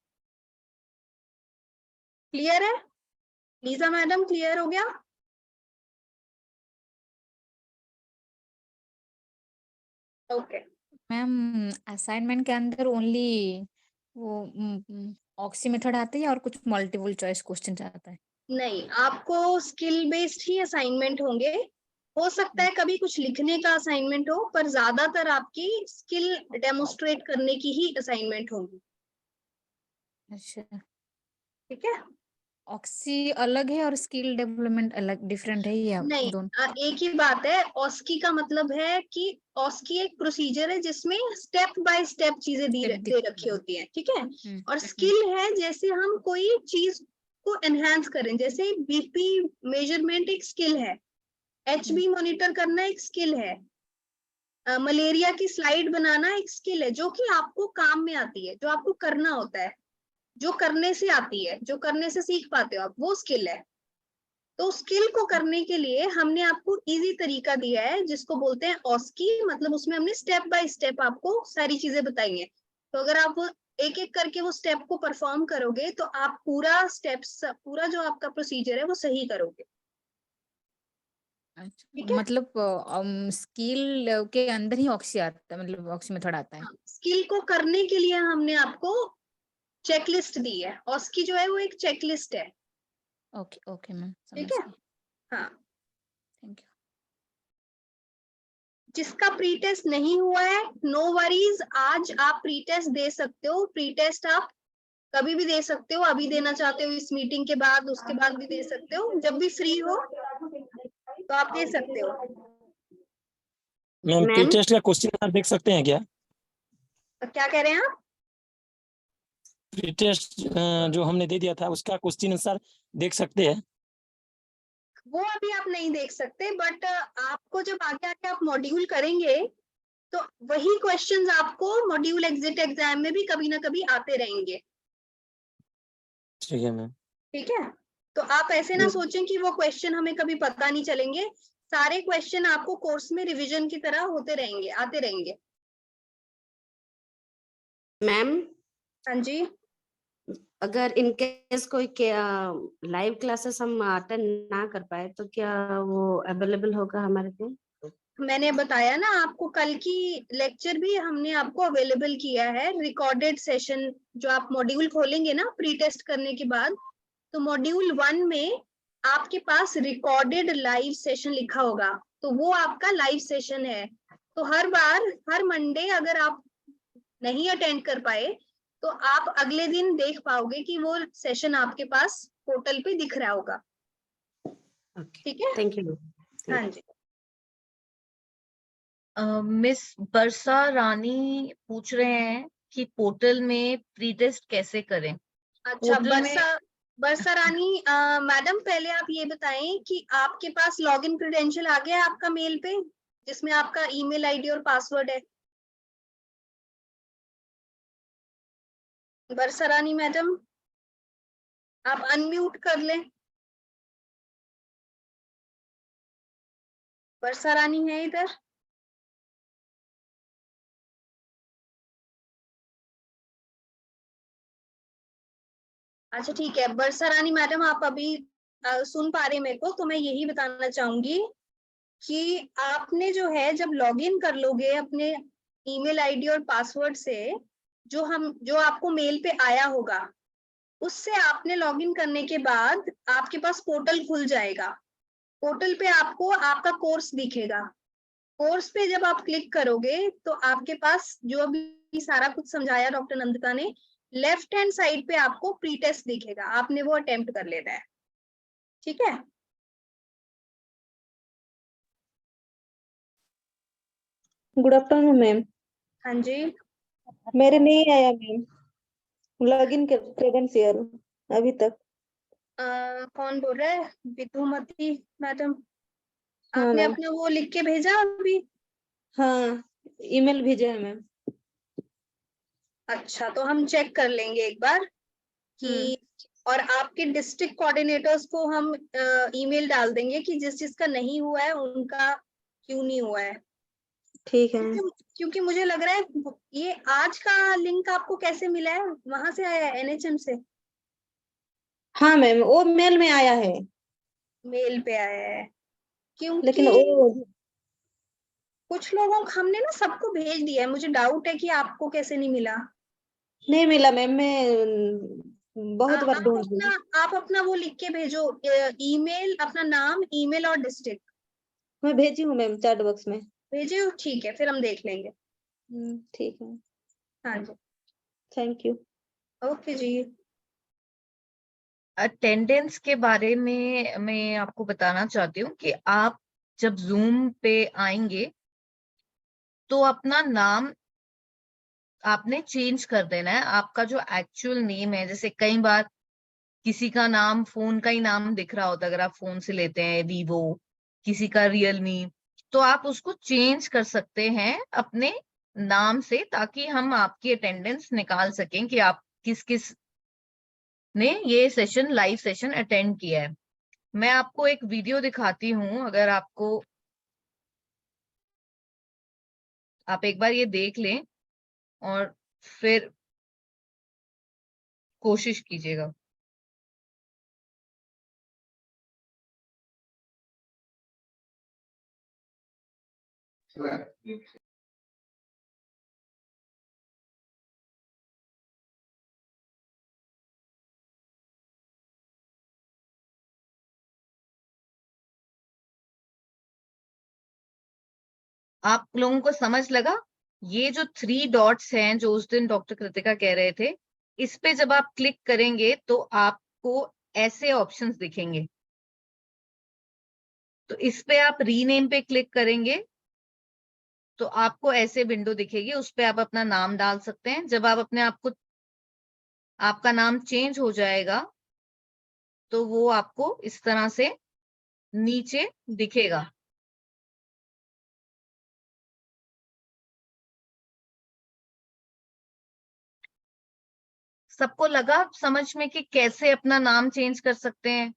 क्लियर है? लीजा मैडम क्लियर हो गया? ओके मैम असाइनमेंट के अंदर ओनली वो ऑक्सी मेथड आती है और कुछ मल्टीपल चॉइस क्वेश्चन आता है? नहीं, आपको स्किल बेस्ड ही असाइनमेंट होंगे। हो सकता है कभी कुछ लिखने का असाइनमेंट हो, पर ज्यादातर आपकी स्किल डेमोस्ट्रेट करने की ही असाइनमेंट होंगी। अच्छा, ठीक है? ऑक्सी अलग है और स्किल डेवलपमेंट अलग डिफरेंट है या नहीं, दोनों? एक ही बात है। ऑस्की का मतलब है कि ऑस्की एक प्रोसीजर है जिसमें स्टेप बाय स्टेप चीजें दे रखी होती हैं, ठीक है? और स्किल है जैसे हम कोई चीज को एनहांस करें, जैसे बीपी मेजरमेंट एक स्किल है, एचबी मॉनिटर करना एक स्किल है, मलेरिया की स्लाइड बनाना एक स्किल है, जो कि आपको काम में आती है, जो आपको करना होता है, जो करने से आती है, जो करने से सीख पाते हो आप, वो स्किल है। तो स्किल को करने के लिए हमने आपको इजी तरीका दिया है जिसको बोलते हैं ऑस्की। मतलब उसमें हमने स्टेप बाय स्टेप आपको सारी चीजें बताई हैं। तो अगर आप एक एक करके वो स्टेप को परफॉर्म करोगे तो आप पूरा स्टेप्स, पूरा जो आपका प्रोसीजर है वो सही करोगे। अच्छा, मतलब स्किल के अंदर ही ऑक्सी आता है, मतलब ऑक्सी मेथड आता है? स्किल को करने के लिए हमने आपको चेकलिस्ट दी है। ऑस्की जो है वो एक चेकलिस्ट है। ओके ओके मैम, ठीक है? हाँ, थैंक यू। जिसका प्री टेस्ट नहीं हुआ है, नो वरीज, आज आप प्री टेस्ट दे सकते हो। प्री टेस्ट आप कभी भी दे सकते हो, अभी देना चाहते हो इस मीटिंग के बाद, उसके बाद भी दे सकते हो, जब भी फ्री हो तो आप दे सकते हो। मैम प्री टेस्ट का क्वेश्चन देख सकते हैं क्या? तो क्या कह रहे हैं आप? प्री टेस्ट जो हमने दे दिया था उसका क्वेश्चन आंसर देख सकते हैं? वो अभी आप नहीं देख सकते, बट आपको जब आगे आके आप मॉड्यूल करेंगे तो वही क्वेश्चंस आपको मॉड्यूल एग्जिट एग्जाम में भी कभी ना कभी आते रहेंगे। ठीक है मैम। ठीक है? तो आप ऐसे ना सोचें कि वो क्वेश्चन हमें कभी पता नहीं चलेंगे। सारे क्वेश्चन आपको कोर्स में रिवीजन की तरह होते रहेंगे, आते रहेंगे। मैम हाँ जी, अगर इन केस कोई लाइव क्लासेस हम अटेंड ना कर पाए तो क्या वो अवेलेबल होगा हमारे पे? मैंने बताया ना आपको, कल की लेक्चर भी हमने आपको अवेलेबल किया है, रिकॉर्डेड सेशन। जो आप मॉड्यूल खोलेंगे ना प्री टेस्ट करने के बाद, तो मॉड्यूल 1 में आपके पास रिकॉर्डेड लाइव सेशन लिखा होगा, तो वो आपका लाइव सेशन है। तो हर बार, हर मंडे अगर आप नहीं अटेंड कर पाए तो आप अगले दिन देख पाओगे कि वो सेशन आपके पास पोर्टल पे दिख रहा होगा। ठीक है? Thank you. हाँ जी। मिस बरसा रानी पूछ रहे हैं कि पोर्टल में प्री टेस्ट कैसे करें। अच्छा, पोर्टल में बरसा रानी मैडम, पहले आप ये बताएं कि आपके पास लॉगिन क्रेडेंशियल आ गया है आपका मेल पे, जिसमें आपका ईमेल आईडी और पासवर्ड है? बरसा रानी मैडम, आप अनम्यूट कर लें। बरसा रानी है इधर? अच्छा ठीक है, बरसा रानी मैडम आप अभी सुन पा रहे हैं मेरे को, तो मैं यही बताना चाहूंगी कि आपने जो है जब लॉगिन कर लोगे अपने ईमेल आईडी और पासवर्ड से, जो आपको मेल पे आया होगा, उससे आपने लॉगिन करने के बाद आपके पास पोर्टल खुल जाएगा। पोर्टल पे आपको आपका कोर्स दिखेगा। कोर्स पे जब आप क्लिक करोगे तो आपके पास जो अभी सारा कुछ समझाया डॉक्टर नंदिता ने, लेफ्ट हैंड साइड पे आपको प्री टेस्ट दिखेगा, आपने वो अटेम्प्ट कर लेना है। ठीक है? Good afternoon ma'am. हाँ जी, मेरे नहीं आया मैम लॉगिन क्रेडेंशियल अभी तक। कौन बोल रहा है? विधुमती मैडम, हाँ आपने मैम। अपना वो लिख के भेजा अभी? हाँ, ईमेल भेजा है मैम। अच्छा, तो हम चेक कर लेंगे एक बार कि, और आपके डिस्ट्रिक्ट कोऑर्डिनेटर्स को हम ईमेल डाल देंगे कि जिस जिसका नहीं हुआ है उनका क्यों नहीं हुआ है। ठीक है। क्योंकि मुझे लग रहा है ये आज का लिंक आपको कैसे मिला है? वहां से आया है, एनएचएम से? हाँ मैम, वो मेल में आया है, मेल पे आया है, लेकिन क्योंकि वो कुछ लोगों को हमने ना सबको भेज दिया है, मुझे डाउट है कि आपको कैसे नहीं मिला। नहीं मिला मैम, मैं बहुत बार ढूंढ ली। आप अपना वो लिख के भेजो, ईमेल, अपना नाम, ईमेल और डिस्ट्रिक्ट। मैं भेजी हूँ मैम चैट बॉक्स में। भेजे हो, ठीक है, फिर हम देख लेंगे। ठीक है, हाँ जी, थैंक यू। ओके जी। अटेंडेंस के बारे में मैं आपको बताना चाहती हूँ कि आप जब जूम पे आएंगे तो अपना नाम आपने चेंज कर देना है। आपका जो एक्चुअल नेम है, जैसे कई बार किसी का नाम फोन का ही नाम दिख रहा होता है, अगर आप फोन से लेते हैं वीवो, किसी का रियलमी, तो आप उसको चेंज कर सकते हैं अपने नाम से, ताकि हम आपकी अटेंडेंस निकाल सकें कि आप किस किस ने ये सेशन, लाइव सेशन अटेंड किया है। मैं आपको एक वीडियो दिखाती हूँ, अगर आपको, आप एक बार ये देख लें और फिर कोशिश कीजिएगा। आप लोगों को समझ लगा? ये जो 3 डॉट्स हैं जो उस दिन डॉक्टर कृतिका कह रहे थे, इस पे जब आप क्लिक करेंगे तो आपको ऐसे ऑप्शंस दिखेंगे। तो इस पे आप रीनेम पे क्लिक करेंगे तो आपको ऐसे विंडो दिखेगी, उस पे आप अपना नाम डाल सकते हैं। जब आप अपने आप को, आपका नाम चेंज हो जाएगा तो वो आपको इस तरह से नीचे दिखेगा। सबको लगा समझ में कि कैसे अपना नाम चेंज कर सकते हैं?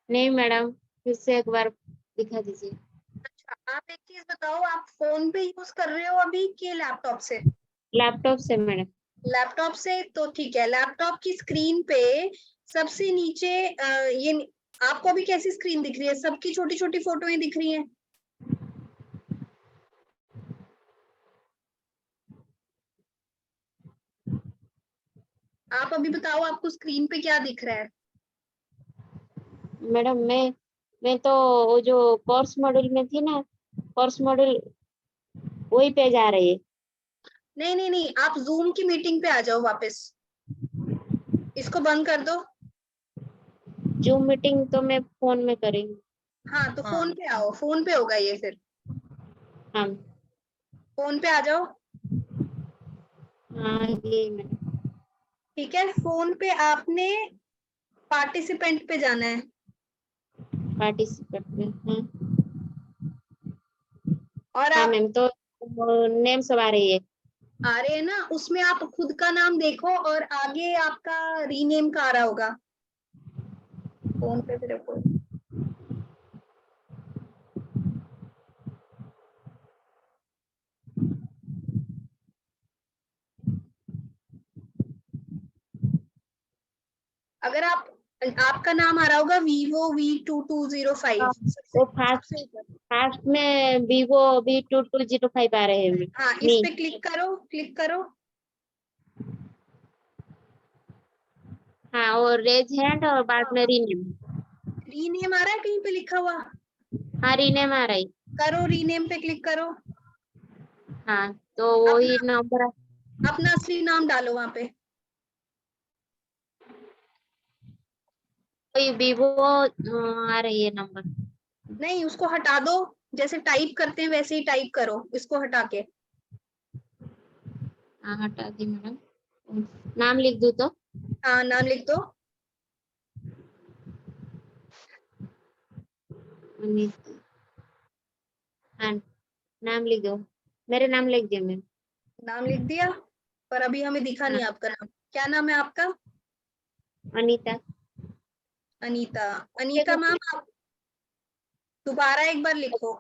नहीं मैडम, फिर से एक बार दिखा दीजिए। अच्छा, आप एक चीज बताओ, आप फोन पे यूज कर रहे हो अभी कि लैपटॉप से? लैपटॉप से मैडम। लैपटॉप से तो ठीक है। लैपटॉप की स्क्रीन पे सबसे नीचे ये आपको अभी कैसी स्क्रीन दिख रही है? सबकी छोटी छोटी फोटोएं दिख रही हैं? आप अभी बताओ, आपको स्क्रीन पे क्या दिख रहा है? मैडम मैं तो वो जो कोर्स मॉड्यूल में थी ना, कोर्स मॉड्यूल वही पेज आ रही है। नहीं नहीं नहीं, आप जूम की मीटिंग पे आ जाओ वापस, इसको बंद कर दो। जूम मीटिंग तो मैं फोन में करेंगी। हाँ, तो फोन पे आओ, फोन पे होगा ये फिर। हाँ फोन पे आ जाओ। हाँ ये मैडम। ठीक है, फोन पे आपने पार्टिसिपेंट पे जाना है। पार्टिसिपेंट में और हाँ आप मैम, तो नेम सब आ रही है। आ रहे हैं ना, उसमें आप खुद का नाम देखो और आगे आपका रीनेम का आ रहा होगा। फोन पे भी देखो। अगर आपका नाम आ रहा होगा Vivo V2205। वो फास्ट में Vivo V2205 आ रहे हैं। हाँ, इस पे क्लिक करो, क्लिक करो। हाँ, और रेज हैंड और बाद में रीनेम। रीनेम आ रहा है कहीं पे लिखा हुआ? हाँ, रीनेम आ रही। करो, रीनेम पे क्लिक करो। हाँ, तो वही नंबर अपना असली नाम डालो वहां पे। वही Vivo आ रही है नंबर। नहीं, उसको हटा दो, जैसे टाइप करते हैं वैसे ही टाइप करो, इसको हटा के। हाँ, हटा दी मैडम। नाम लिख दूं तो? हाँ, नाम लिख दो। हाँ, नाम लिख दो। मेरे नाम लिख दिया मैम। नाम लिख दिया, पर अभी हमें दिखा नहीं आपका नाम। क्या नाम है आपका? अनीता। अनीता। अनीता मैम, आप दोबारा एक बार लिखो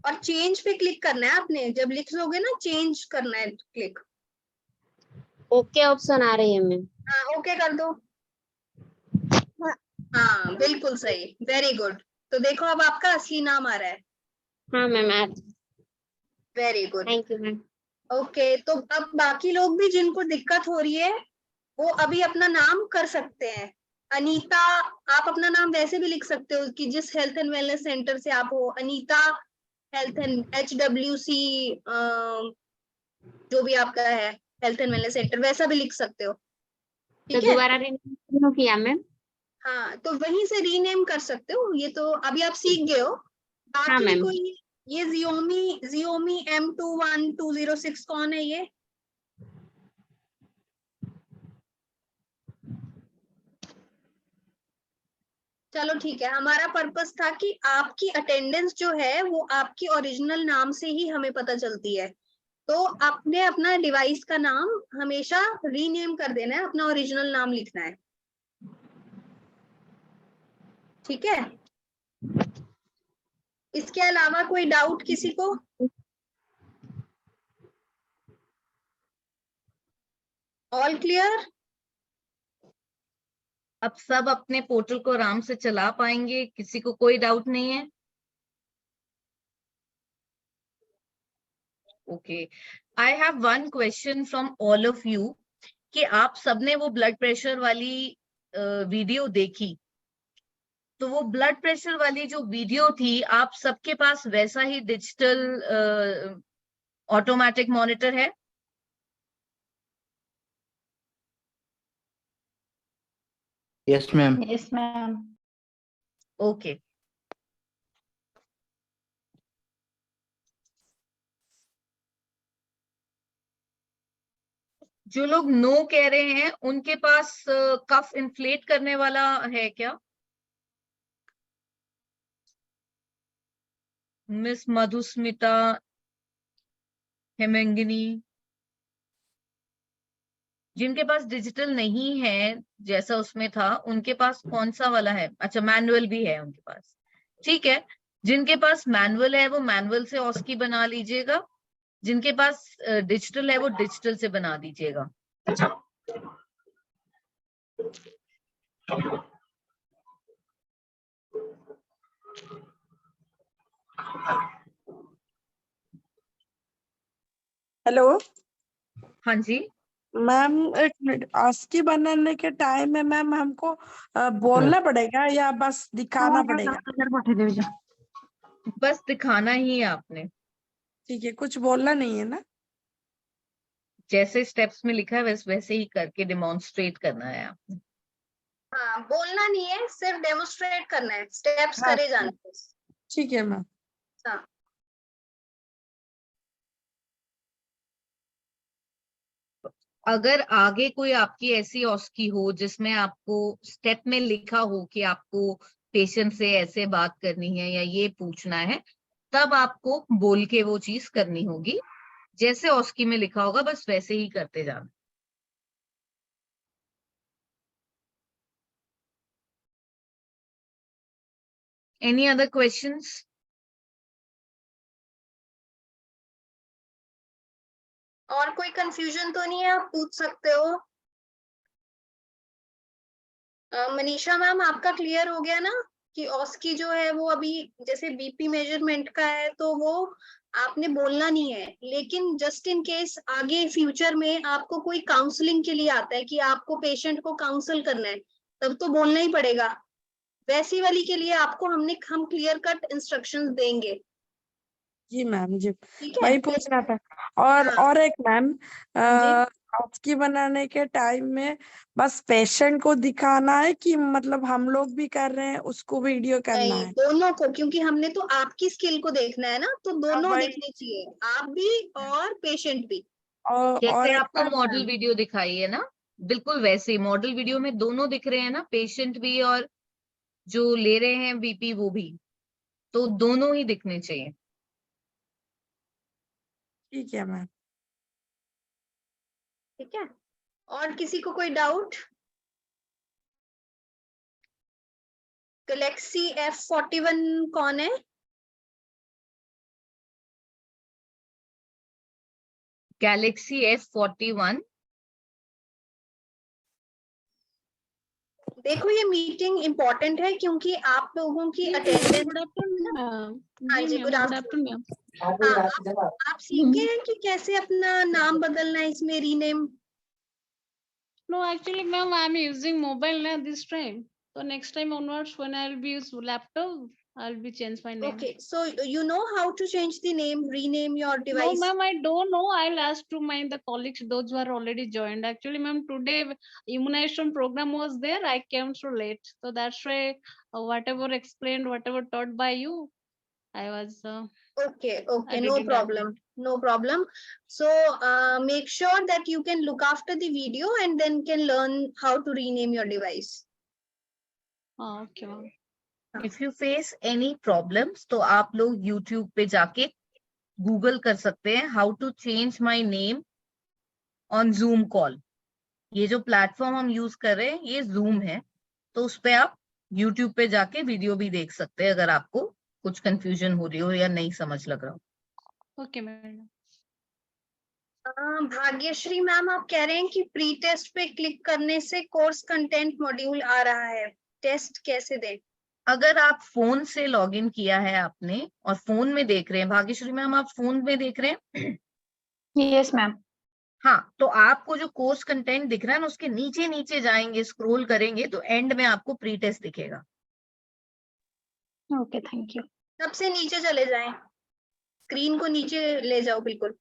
और चेंज पे क्लिक करना है आपने। जब लिख लोगे ना, चेंज करना है क्लिक। ओके ऑप्शन आ रही है मैम। हाँ ओके कर दो। हाँ बिल्कुल सही, वेरी गुड। तो देखो अब आपका असली नाम आ रहा है। हाँ ma'am very good. Thank you ma'am. Okay, तो अब बाकी लोग भी जिनको दिक्कत हो रही है वो अभी अपना नाम कर सकते हैं। अनीता, आप अपना नाम वैसे भी लिख सकते हो कि जिस हेल्थ एंड वेलनेस सेंटर से आप हो, अनीता हेल्थ एंड HWC, जो भी आपका है हेल्थ एंड वेलनेस सेंटर, वैसा भी लिख सकते हो। तो ठीक है, दोबारा रिन्यू किया मैम? हाँ तो वहीं से रीनेम कर सकते हो। ये तो अभी आप सीख गए हो। हाँ बाकी मैम। कोई, ये Xiaomi M21206 कौन है ये? चलो ठीक है, हमारा पर्पस था कि आपकी अटेंडेंस जो है वो आपकी ओरिजिनल नाम से ही हमें पता चलती है। तो आपने अपना डिवाइस का नाम हमेशा रीनेम कर देना है, अपना ओरिजिनल नाम लिखना है। ठीक है, इसके अलावा कोई डाउट किसी को? All clear? अब सब अपने पोर्टल को आराम से चला पाएंगे, किसी को कोई डाउट नहीं है? Okay, I have one question from all of you कि आप सबने वो ब्लड प्रेशर वाली वीडियो देखी, तो वो ब्लड प्रेशर वाली जो वीडियो थी, आप सबके पास वैसा ही डिजिटल ऑटोमेटिक मॉनिटर है? Yes ma'am. Yes ma'am. Okay, जो लोग नो कह रहे हैं उनके पास कफ इन्फ्लेट करने वाला है क्या? मिस मधुस्मिता, हेमेंगिनी, जिनके पास डिजिटल नहीं है जैसा उसमें था, उनके पास कौन सा वाला है? अच्छा, मैनुअल भी है उनके पास। ठीक है, जिनके पास मैनुअल है वो मैनुअल से ऑस्की बना लीजिएगा, जिनके पास डिजिटल है वो डिजिटल से बना दीजिएगा। हेलो हाँ जी, मैम, एक मिनट, ASCII बनाने के टाइम में मैम हमको बोलना पड़ेगा या बस दिखाना पड़ेगा? बस दिखाना ही है आपने, ठीक है, कुछ बोलना नहीं है ना? जैसे स्टेप्स में लिखा है वैसे ही करके डेमोन्स्ट्रेट करना है आपने। हाँ, बोलना नहीं है, सिर्फ डेमोस्ट्रेट करना है, स्टेप्स हाँ करे जाने हैं। ठीक है मैम। हाँ। अगर आगे कोई आपकी ऐसी ऑस्की हो जिसमें आपको स्टेप में लिखा हो कि आपको पेशेंट से ऐसे बात करनी है या ये पूछना है, तब आपको बोल के वो चीज करनी होगी। जैसे ऑस्की में लिखा होगा बस वैसे ही करते जाना। Any other questions? और कोई कंफ्यूजन तो नहीं है, आप पूछ सकते हो। मनीषा मैम, आपका क्लियर हो गया ना कि ऑस्की जो है वो अभी जैसे BP मेजरमेंट का है तो वो आपने बोलना नहीं है, लेकिन जस्ट इन केस आगे फ्यूचर में आपको कोई काउंसलिंग के लिए आता है कि आपको पेशेंट को काउंसल करना है, तब तो बोलना ही पड़ेगा। वैसी वाली के लिए आपको हम क्लियर कट इंस्ट्रक्शंस देंगे। जी मैम जी, ठीक है। वही पूछना था। और हाँ। और एक मैम, हाँ जी। ऑस्की बनाने के टाइम में बस पेशेंट को दिखाना है कि मतलब हम लोग भी कर रहे हैं, उसको वीडियो करना नहीं, है? दोनों को, क्योंकि हमने तो आपकी स्किल को देखना है ना, तो दोनों वही। दिखने चाहिए, आप भी और पेशेंट भी। और जैसे एक आपको बात मॉडल मैम, वीडियो दिखाई है ना, बिल्कुल वैसे ही मॉडल वीडियो में दोनों दिख रहे हैं ना, पेशेंट भी और जो ले रहे हैं BP वो भी, तो दोनों ही दिखने चाहिए। ठीक है मैम। ठीक है, और किसी को कोई डाउट? गैलेक्सी F41 कौन है? गैलेक्सी F41 देखो ये मीटिंग इम्पोर्टेंट है क्योंकि आप लोगों की अटेंडेंस। गुड आफ्टरनून हाँ जी, गुड आफ्टरनून। आप सीखे हैं कि कैसे अपना नाम बदलना है इसमें, rename? No, actually, ma'am, I'm using mobile now this time. So next time onwards, when I'll be use laptop, I'll be change my name. Okay, so you know how to change the name, rename your No, device? ma'am, I don't know. I'll ask to the colleagues, those who are already joined. Actually, ma'am, today immunization program was there. I came so late, so that's why whatever explained, whatever taught by you, I was. Okay, I no didn't problem, no problem. So make sure that you can look after the video and then can learn how to rename your device. Okay, ma'am. If you face any problems, तो आप लोग YouTube पे जाके Google कर सकते हैं how to change my name on Zoom call. ये जो प्लेटफॉर्म हम यूज कर रहे हैं ये Zoom है, तो उस पे आप YouTube पे जाके वीडियो भी देख सकते हैं अगर आपको कुछ कंफ्यूजन हो रही हो या नहीं समझ लग रहा हो। Okay, madam. भाग्यश्री मैम, आप कह रहे हैं कि प्री टेस्ट पे क्लिक करने से कोर्स कंटेंट मॉड्यूल आ रहा है, टेस्ट कैसे दें? अगर आप फोन से लॉगिन किया है आपने और फोन में देख रहे हैं, भाग्यश्री मैम आप फोन में देख रहे हैं? Yes ma'am. हाँ, तो आपको जो कोर्स कंटेंट दिख रहा है ना उसके नीचे नीचे जाएंगे, स्क्रॉल करेंगे तो एंड में आपको प्री टेस्ट दिखेगा। Okay, thank you. सबसे नीचे चले जाएं, स्क्रीन को नीचे ले जाओ बिल्कुल।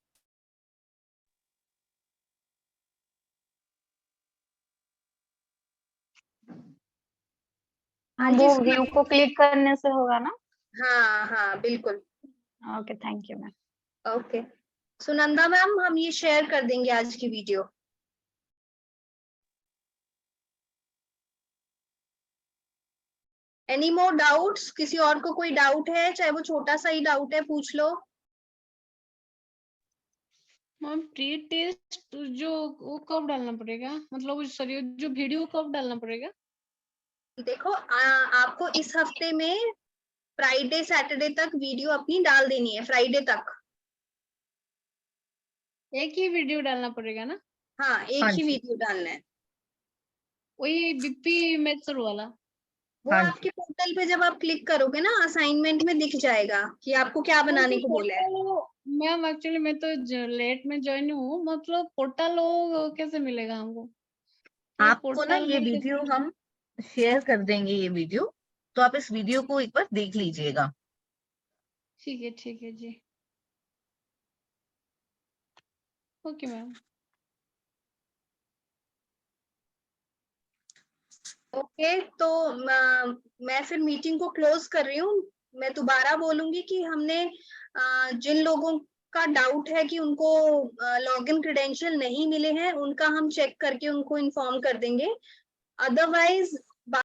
वो व्यू को क्लिक करने से होगा ना? हाँ हाँ बिल्कुल। Okay, thank you ma'am. Okay, Sunanda ma'am, हम ये शेयर कर देंगे आज की वीडियो। Any more doubts? किसी और को कोई डाउट है, चाहे वो छोटा सा ही डाउट है, पूछ लो। मैम प्री टेस्ट जो वो कब डालना पड़ेगा, मतलब सॉरी जो वीडियो कब डालना पड़ेगा? देखो आपको इस हफ्ते में फ्राइडे सैटरडे तक वीडियो अपनी डाल देनी है, फ्राइडे तक। एक ही वीडियो डालना पड़ेगा ना? हाँ, एक ही वीडियो डालना है। वही बीपी मेथड वाला? वो आपके पोर्टल पे जब आप क्लिक करोगे ना, असाइनमेंट में दिख जाएगा कि आपको क्या बनाने को बोला है। मैम एक्चुअली मैं तो लेट में ज्वाइन हूँ, मतलब पोर्टल कैसे मिलेगा हमको? आपको ना ये वीडियो हम शेयर कर देंगे, ये वीडियो, तो आप इस वीडियो को एक बार देख लीजिएगा। ठीक है जी। Okay ma'am. ओके, तो मैं फिर मीटिंग को क्लोज कर रही हूँ। मैं दोबारा बोलूंगी कि हमने जिन लोगों का डाउट है कि उनको लॉगिन क्रेडेंशियल नहीं मिले हैं, उनका हम चेक करके उनको इन्फॉर्म कर देंगे। अदरवाइज